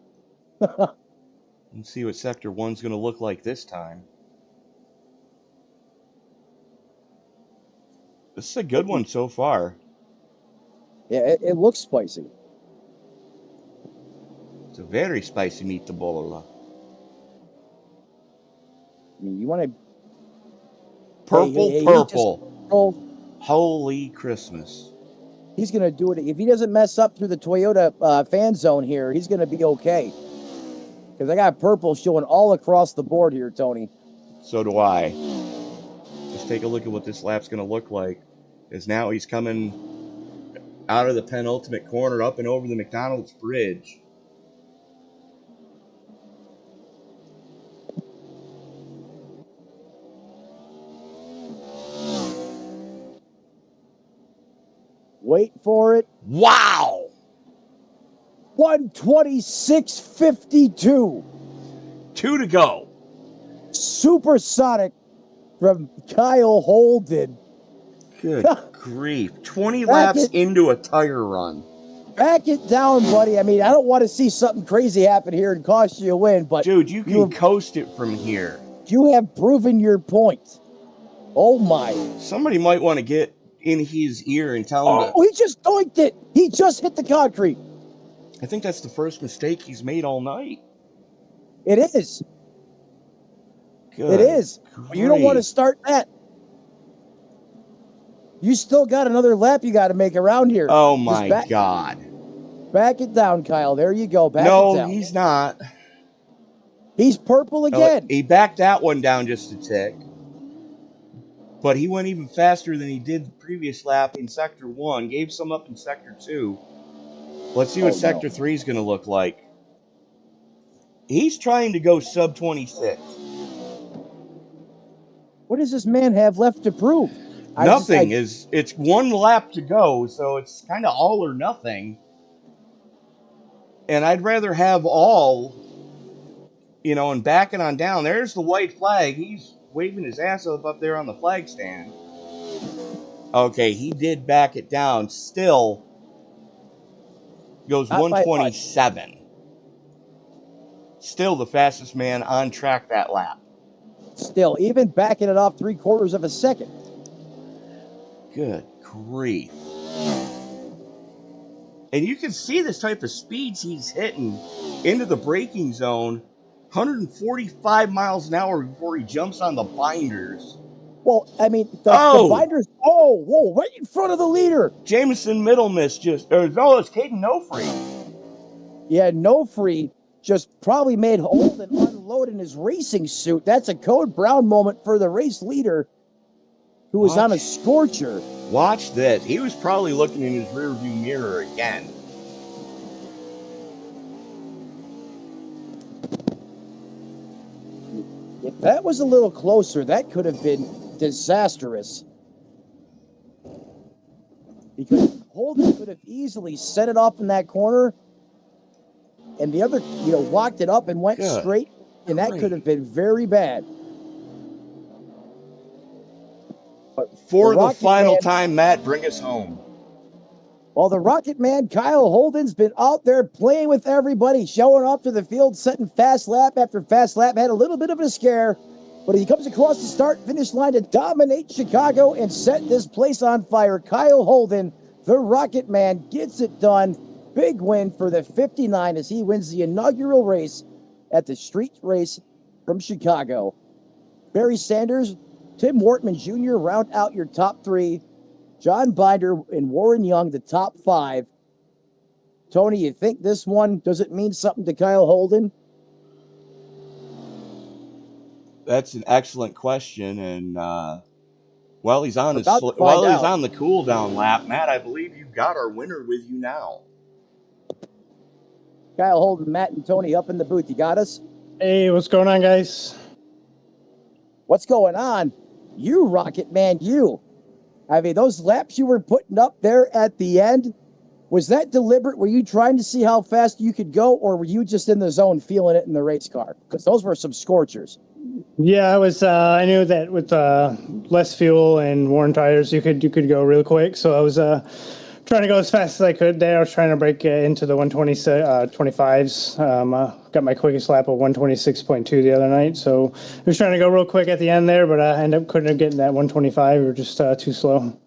Let's see what sector 1's going to look like this time. This is a good one so far. Yeah, it looks spicy. It's a very spicy meatball. I mean, you want to... Purple. Holy Christmas. He's going to do it. If he doesn't mess up through the Toyota fan zone here, he's going to be okay. Because I got purple showing all across the board here, Tony. So do I. Let's take a look at what this lap's going to look like. As now he's coming out of the penultimate corner up and over the McDonald's bridge. Wait for it. Wow! 126.52. 2 to go. Supersonic from Kyle Holden. Good grief. 20 laps into a tire run. Back it down, buddy. I mean, I don't want to see something crazy happen here and cost you a win, but... Dude, you can coast it from here. You have proven your point. Oh, my. Somebody might want to get in his ear and tell him to... he just doinked it. He just hit the concrete. I think that's the first mistake he's made all night. It is. Good. It is. Great. You don't want to start that. You still got another lap you got to make around here. Oh, my God. Back it down, Kyle. There you go. Back it down. No, he's not. He's purple again. He backed that one down just a tick. But he went even faster than he did the previous lap in Sector 1. Gave some up in Sector 2. Let's see what Sector 3 is going to look like. He's trying to go sub 26. What does this man have left to prove? Nothing. It's one lap to go, so it's kind of all or nothing. And I'd rather have all, and backing on down. There's the white flag. He's waving his ass up there on the flag stand. Okay, he did back it down. Still goes 127. Still the fastest man on track that lap. Still, even backing it off 3/4 of a second. Good grief. And you can see this type of speeds he's hitting into the braking zone. 145 miles an hour before he jumps on the binders. Well, I mean, the binders... whoa, right in front of the leader. Jameson Middlemiss it's Caden Nofree. Yeah, Nofree just probably made Holden unload in his racing suit. That's a Code Brown moment for the race leader who was on a scorcher. Watch this. He was probably looking in his rearview mirror again. If that was a little closer, that could have been disastrous. Because Holden could have easily set it off in that corner and the other, walked it up and went Good straight, and that could have been very bad. For the Rocket final Man- time, Matt, bring us home. Well, the Rocket Man, Kyle Holden's been out there playing with everybody, showing up to the field, setting fast lap after fast lap, had a little bit of a scare, but he comes across the start-finish line to dominate Chicago and set this place on fire. Kyle Holden, the Rocket Man, gets it done. Big win for the 59 as he wins the inaugural race at the street race from Chicago. Barry Sanders, Tim Wortman Jr. round out your top three. John Binder and Warren Young, the top five. Tony, you think this one, does it mean something to Kyle Holden? That's an excellent question, and while he's on the cool down lap, Matt, I believe you've got our winner with you now. Kyle Holden, Matt, and Tony up in the booth. You got us? Hey, what's going on, guys? What's going on? You, Rocket Man, you. I mean, those laps you were putting up there at the end, was that deliberate? Were you trying to see how fast you could go, or were you just in the zone feeling it in the race car? Because those were some scorchers. Yeah, I was. I knew that with less fuel and worn tires, you could go really quick. So I was trying to go as fast as I could there. I was trying to break into the 125s. Got my quickest lap of 126.2 the other night. So I was trying to go real quick at the end there, but I ended up couldn't get that 125. We were just too slow.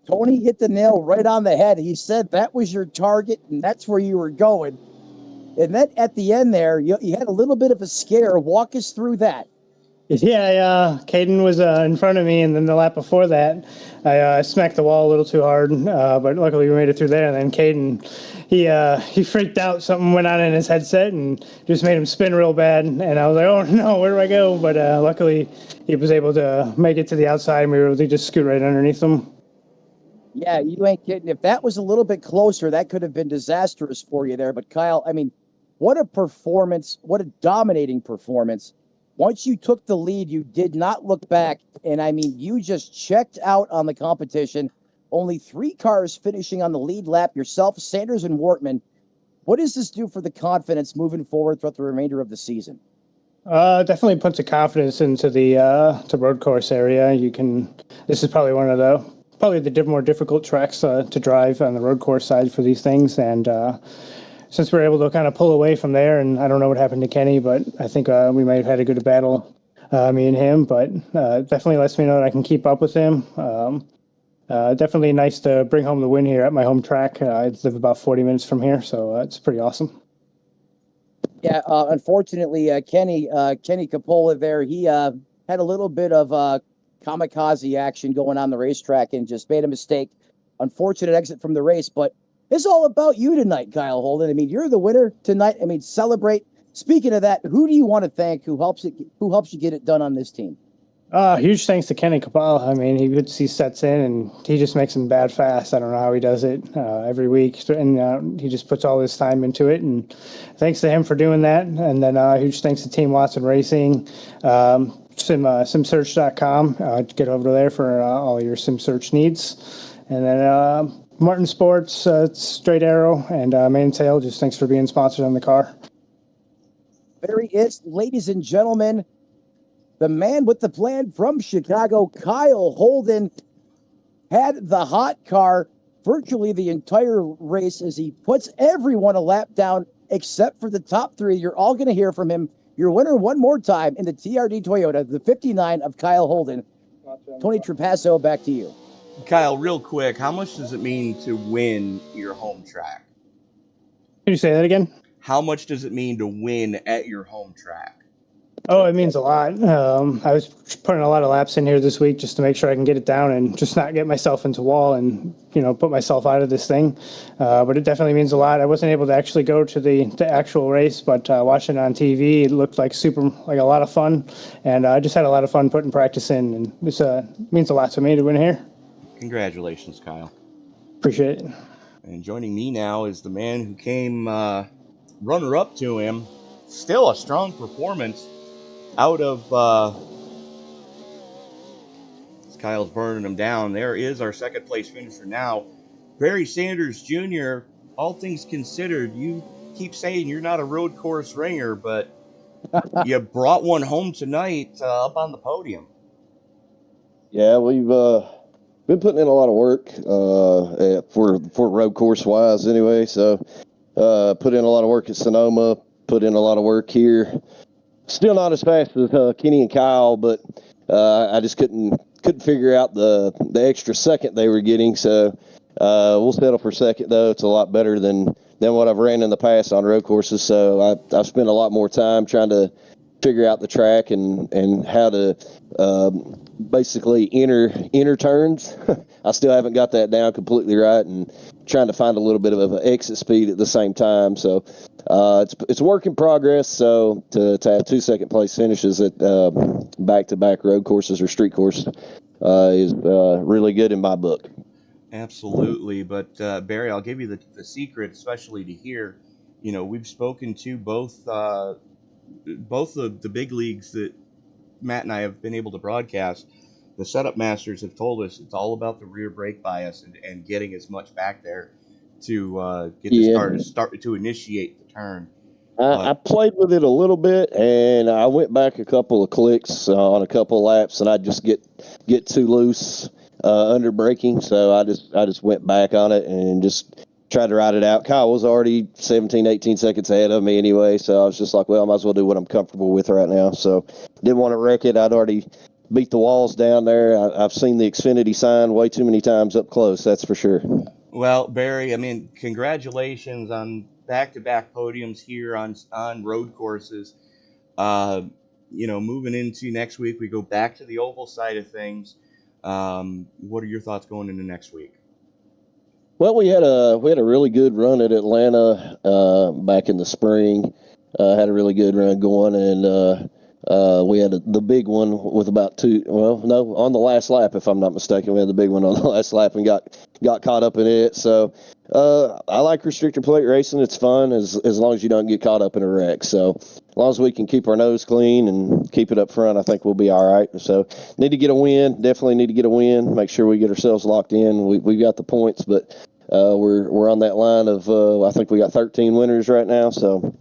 Tony hit the nail right on the head. He said that was your target, and that's where you were going. And then at the end there, you had a little bit of a scare. Walk us through that. Yeah, Caden was in front of me, and then the lap before that, I smacked the wall a little too hard, but luckily we made it through there. And then Caden, he freaked out. Something went on in his headset and just made him spin real bad. And I was like, oh no, where do I go? But luckily he was able to make it to the outside, and we were able to just scoot right underneath him. Yeah, you ain't kidding. If that was a little bit closer, that could have been disastrous for you there. But Kyle, I mean, what a performance, what a dominating performance. Once you took the lead, you did not look back. And I mean, you just checked out on the competition. Only 3 cars finishing on the lead lap, yourself, Sanders, and Wortman. What does this do for the confidence moving forward throughout the remainder of the season? Definitely puts a confidence into the road course area. This is probably one of the more difficult tracks to drive on the road course side for these things. And since we're able to kind of pull away from there, and I don't know what happened to Kenny, but I think we might have had a good battle, me and him, but definitely lets me know that I can keep up with him. Definitely nice to bring home the win here at my home track. I live about 40 minutes from here, so it's pretty awesome. Yeah, unfortunately, Kenny Capola there, he had a little bit of kamikaze action going on the racetrack and just made a mistake. Unfortunate exit from the race, but it's all about you tonight, Kyle Holden. I mean, you're the winner tonight. I mean, celebrate. Speaking of that, who do you want to thank? Who helps you get it done on this team? Huge thanks to Kenny Capal. I mean, he sets in and he just makes them bad fast. I don't know how he does it every week, and he just puts all his time into it. And thanks to him for doing that. And then huge thanks to Team Watson Racing, simsearch.com. Get over there for all your sim search needs. And then Martin Sports, Straight Arrow, and Mainsail. Just thanks for being sponsored on the car. There he is, ladies and gentlemen. The man with the plan from Chicago, Kyle Holden, had the hot car virtually the entire race as he puts everyone a lap down except for the top 3. You're all going to hear from him. Your winner one more time in the TRD Toyota, the 59 of Kyle Holden. Tony Trapasso, back to you. Kyle, real quick, how much does it mean to win your home track? Can you say that again? How much does it mean to win at your home track? Oh, it means a lot. I was putting a lot of laps in here this week just to make sure I can get it down and just not get myself into wall and, put myself out of this thing. But it definitely means a lot. I wasn't able to actually go to the actual race, but watching it on TV, it looked like a lot of fun. And I just had a lot of fun putting practice in. And this means a lot to me to win here. Congratulations, Kyle. Appreciate it. And joining me now is the man who came runner-up to him. Still a strong performance out of Kyle's burning him down. There is our second place finisher now. Barry Sanders Jr., all things considered, you keep saying you're not a road course ringer, but you brought one home tonight up on the podium. Yeah, we've been putting in a lot of work for road course wise anyway. So put in a lot of work at Sonoma, put in a lot of work here. Still not as fast as Kenny and Kyle, but I just couldn't figure out the extra second they were getting. So we'll settle for second though. It's a lot better than what I've ran in the past on road courses. So I've spent a lot more time trying to figure out the track and how to basically enter turns. I still haven't got that down completely right, and trying to find a little bit of an exit speed at the same time. So it's a work in progress. So to have 2 second place finishes at back-to-back road courses or street course is really good in my book. Absolutely. But Barry, I'll give you the secret, especially to hear. We've spoken to both the big leagues that Matt and I have been able to broadcast. The setup masters have told us it's all about the rear brake bias and getting as much back there to get the car to start to initiate the turn. I played with it a little bit, and I went back a couple of clicks on a couple of laps, and I just get too loose under braking. So I just went back on it and just tried to ride it out. Kyle was already 17, 18 seconds ahead of me anyway, so I was just like, well, I might as well do what I'm comfortable with right now. So didn't want to wreck it. I'd already beat the walls down there. I've seen the Xfinity sign way too many times up close, that's for sure. Well, Barry, I mean, congratulations on back-to-back podiums here on road courses. Moving into next week, we go back to the oval side of things. What are your thoughts going into next week? Well, we had a really good run at Atlanta back in the spring. Had a really good run going, and we had the big one with about on the last lap, if I'm not mistaken. We had the big one on the last lap and got caught up in it. So I like restrictor plate racing. It's fun as long as you don't get caught up in a wreck. So as long as we can keep our nose clean and keep it up front, I think we'll be all right. So need to get a win. Definitely need to get a win. Make sure we get ourselves locked in. We've got the points, but we're on that line of I think we got 13 winners right now. So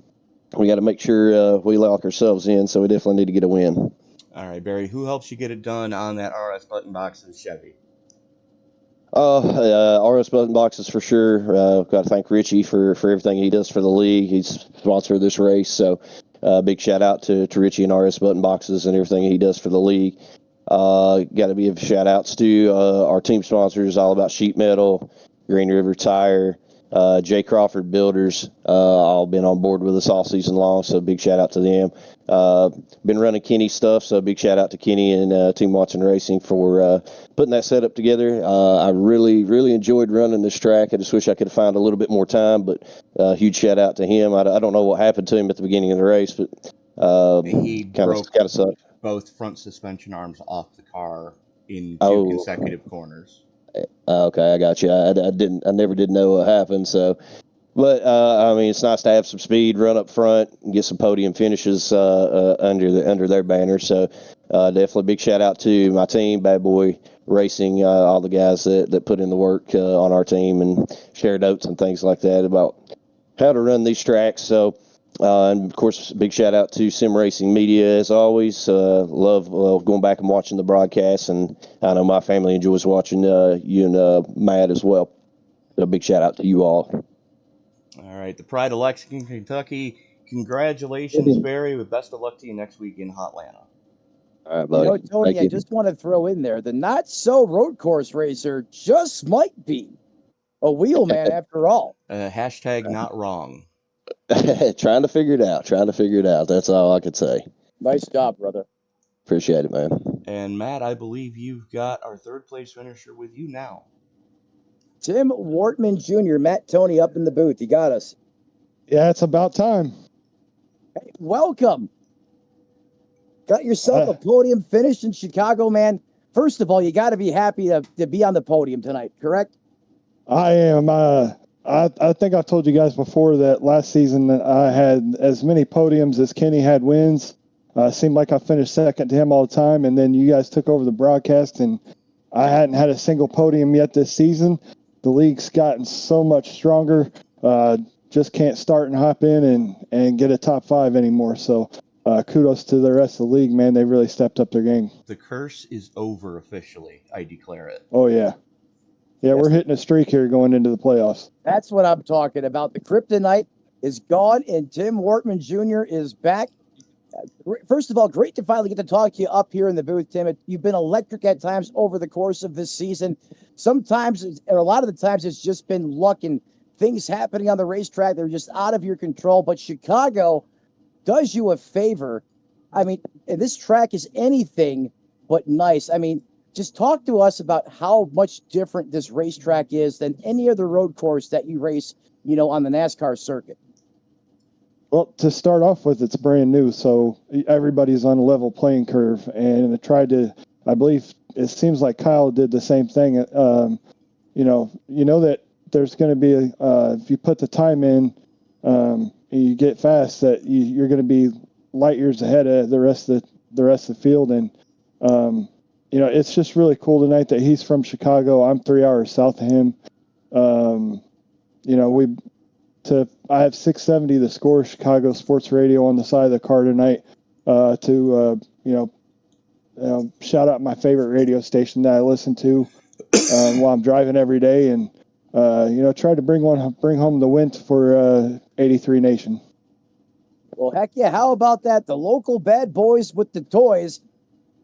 we got to make sure we lock ourselves in. So we definitely need to get a win. All right, Barry, who helps you get it done on that RS button boxes Chevy? RS button boxes for sure. Got to thank Richie for everything he does for the league. He's sponsor of this race. So big shout out to Richie and RS button boxes and everything he does for the league. Got to give shout outs to our team sponsors, All About Sheet Metal, Green River Tire, J. Crawford Builders, all been on board with us all season long, so big shout out to them. Been running Kenny stuff, so big shout out to Kenny and Team Watson Racing for putting that setup together. I really, really enjoyed running this track. I just wish I could have found a little bit more time, but huge shout out to him. I don't know what happened to him at the beginning of the race, but he kind of sucked. Both front suspension arms off the car in two consecutive corners. Okay, I got you. I never did know what happened. So, but I mean, it's nice to have some speed, run up front, and get some podium finishes under their banner. So, definitely big shout out to my team, Bad Boy Racing, all the guys that put in the work on our team and share notes and things like that about how to run these tracks. So. And of course, big shout out to Sim Racing Media as always. Love going back and watching the broadcasts, and I know my family enjoys watching you and Matt as well. So big shout out to you all. All right, the pride of Lexington, Kentucky. Congratulations, Barry. With best of luck to you next week in Hotlanta. All right, buddy. Tony, I just want to throw in there the not so road course racer just might be a wheelman after all. Hashtag not wrong. Trying to figure it out. That's all I could say. Nice job, brother. Appreciate it, man. And Matt, I believe you've got our third place finisher with you now. Tim Wortman Jr., Matt Tony up in the booth. You got us. Yeah, it's about time. Hey, welcome. Got yourself a podium finish in Chicago, man. First of all, you got to be happy to be on the podium tonight, correct? I am. I think I've told you guys before that last season that I had as many podiums as Kenny had wins. Seemed like I finished second to him all the time, and then you guys took over the broadcast, and I hadn't had a single podium yet this season. The league's gotten so much stronger. just can't start and hop in and get a top 5 anymore. So kudos to the rest of the league, man. They really stepped up their game. The curse is over officially. I declare it. Oh, yeah. Yeah, we're hitting a streak here going into the playoffs. That's what I'm talking about. The kryptonite is gone, and Tim Wortman Jr. is back. First of all, great to finally get to talk to you up here in the booth, Tim. You've been electric at times over the course of this season. Sometimes, or a lot of the times, it's just been luck and things happening on the racetrack. They're just out of your control. But Chicago does you a favor. I mean, and this track is anything but nice. I mean, just talk to us about how much different this racetrack is than any other road course that you race, on the NASCAR circuit. Well, to start off with, it's brand new, so everybody's on a level playing curve. And I believe it seems like Kyle did the same thing. You know that there's going to be, if you put the time in, and you get fast, that you're going to be light years ahead of the rest of the field. And, it's just really cool tonight that he's from Chicago. I'm 3 hours south of him. I have 670 the score Chicago Sports Radio on the side of the car tonight shout out my favorite radio station that I listen to while I'm driving every day, and try to bring home the win for 83 Nation. Well, heck yeah. How about that? The local bad boys with the toys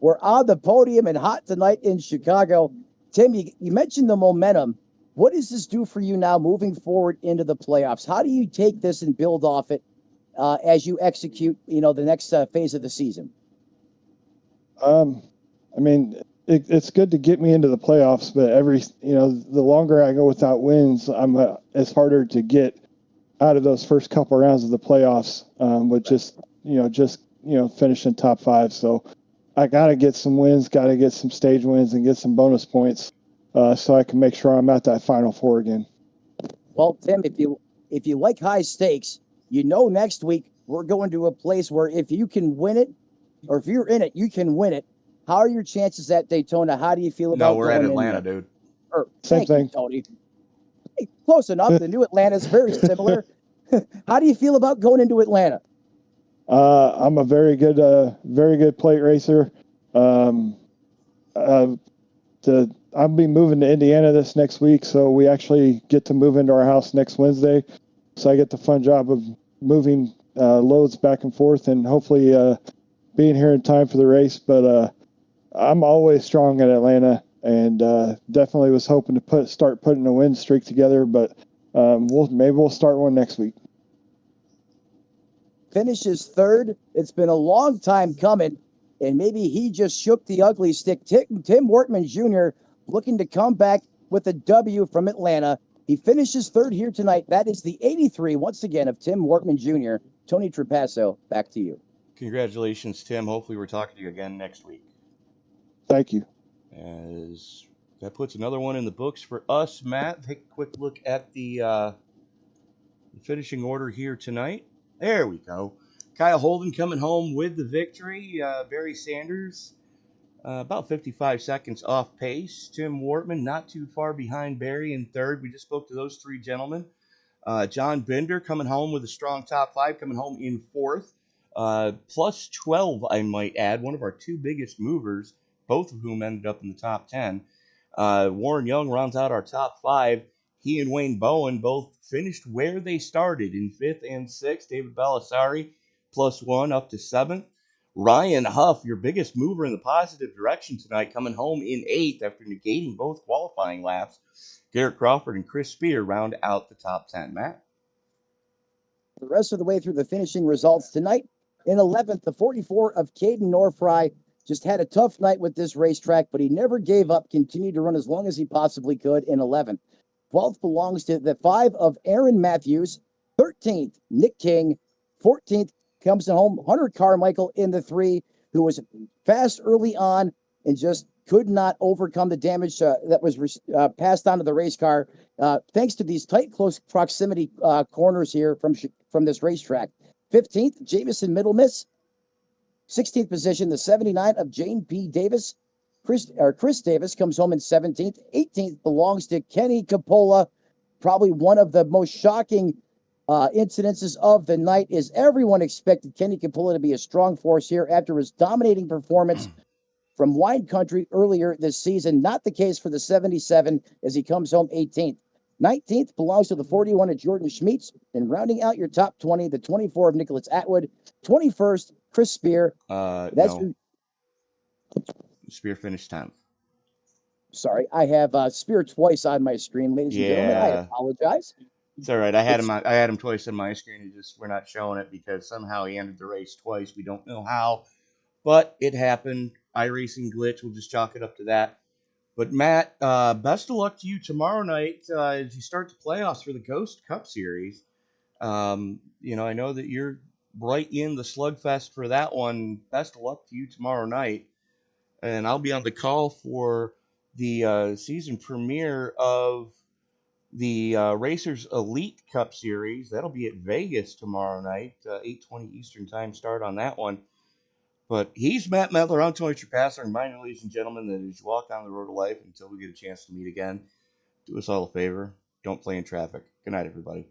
were on the podium and hot tonight in Chicago. Tim, you mentioned the momentum. What does this do for you now moving forward into the playoffs? How do you take this and build off it as you execute, the next phase of the season? It's good to get me into the playoffs, but the longer I go without wins, it's harder to get out of those first couple rounds of the playoffs with just finishing top 5. So I got to get some wins, got to get some stage wins and get some bonus points. So I can make sure I'm at that Final Four again. Well, Tim, if you like high stakes, next week we're going to a place where if you can win it, or if you're in it, you can win it. How are your chances at Daytona? How do you feel about? No, we're at Atlanta, dude. Same thing, Tony. Hey, close enough. The new Atlanta is very similar. How do you feel about going into Atlanta? I'm a very good plate racer. I'll be moving to Indiana this next week, so we actually get to move into our house next Wednesday. So I get the fun job of moving loads back and forth and hopefully being here in time for the race. But I'm always strong at Atlanta, and definitely was hoping to start putting a win streak together. But we'll start one next week. Finishes third. It's been a long time coming, and maybe he just shook the ugly stick. Tim Wortman Jr. looking to come back with a W from Atlanta. He finishes third here tonight. That is the 83, once again, of Tim Wortman Jr. Tony Trapasso, back to you. Congratulations, Tim. Hopefully we're talking to you again next week. Thank you. As that puts another one in the books for us, Matt. Take a quick look at the finishing order here tonight. There we go. Kyle Holden coming home with the victory. Barry Sanders about 55 seconds off pace. Tim Wortman not too far behind Barry in third. We just spoke to those three gentlemen. John Bender coming home with a strong top 5, coming home in fourth. Plus 12, I might add, one of our two biggest movers, both of whom ended up in the top 10. Warren Young rounds out our top 5. He and Wayne Bowen both finished where they started in 5th and 6th. David Balisari plus 1 up to 7th. Ryan Huff, your biggest mover in the positive direction tonight, coming home in 8th after negating both qualifying laps. Garrett Crawford and Chris Spear round out the top 10. Matt? The rest of the way through the finishing results tonight. In 11th, the 44 of Caden Norfry just had a tough night with this racetrack, but he never gave up, continued to run as long as he possibly could in 11th. 12th belongs to the 5 of Aaron Matthews. 13th, Nick King. 14th comes home Hunter Carmichael in the 3, who was fast early on and just could not overcome the damage that was passed on to the race car, thanks to these tight, close proximity corners here from this racetrack. 15th, Jamison Middlemiss. 16th position, the 79 of Jane P. Davis. Chris Davis comes home in 17th. 18th belongs to Kenny Capola, probably one of the most shocking incidences of the night. Is everyone expected Kenny Capulla to be a strong force here after his dominating performance from wine country earlier this season? Not the case for the 77 as he comes home 18th. 19th belongs to the 41 of Jordan Schmitz. And rounding out your top 20, the 24 of Nicholas Atwood. 21st, Chris Spear. No. Spear finished 10th. Sorry, I have Spear twice on my screen, ladies and gentlemen. I apologize. It's all right. I had him twice on my screen. We're not showing it because somehow he ended the race twice. We don't know how, but it happened. iRacing glitch. We'll just chalk it up to that. But Matt, best of luck to you tomorrow night as you start the playoffs for the Ghost Cup Series. I know that you're right in the slugfest for that one. Best of luck to you tomorrow night, and I'll be on the call for the season premiere of the Racers Elite Cup Series. That'll be at Vegas tomorrow night, 8:20 Eastern Time start on that one. But he's Matt Medler. I'm Tony Trapasser. Remind you, ladies and gentlemen, that as you walk down the road of life until we get a chance to meet again, do us all a favor. Don't play in traffic. Good night, everybody.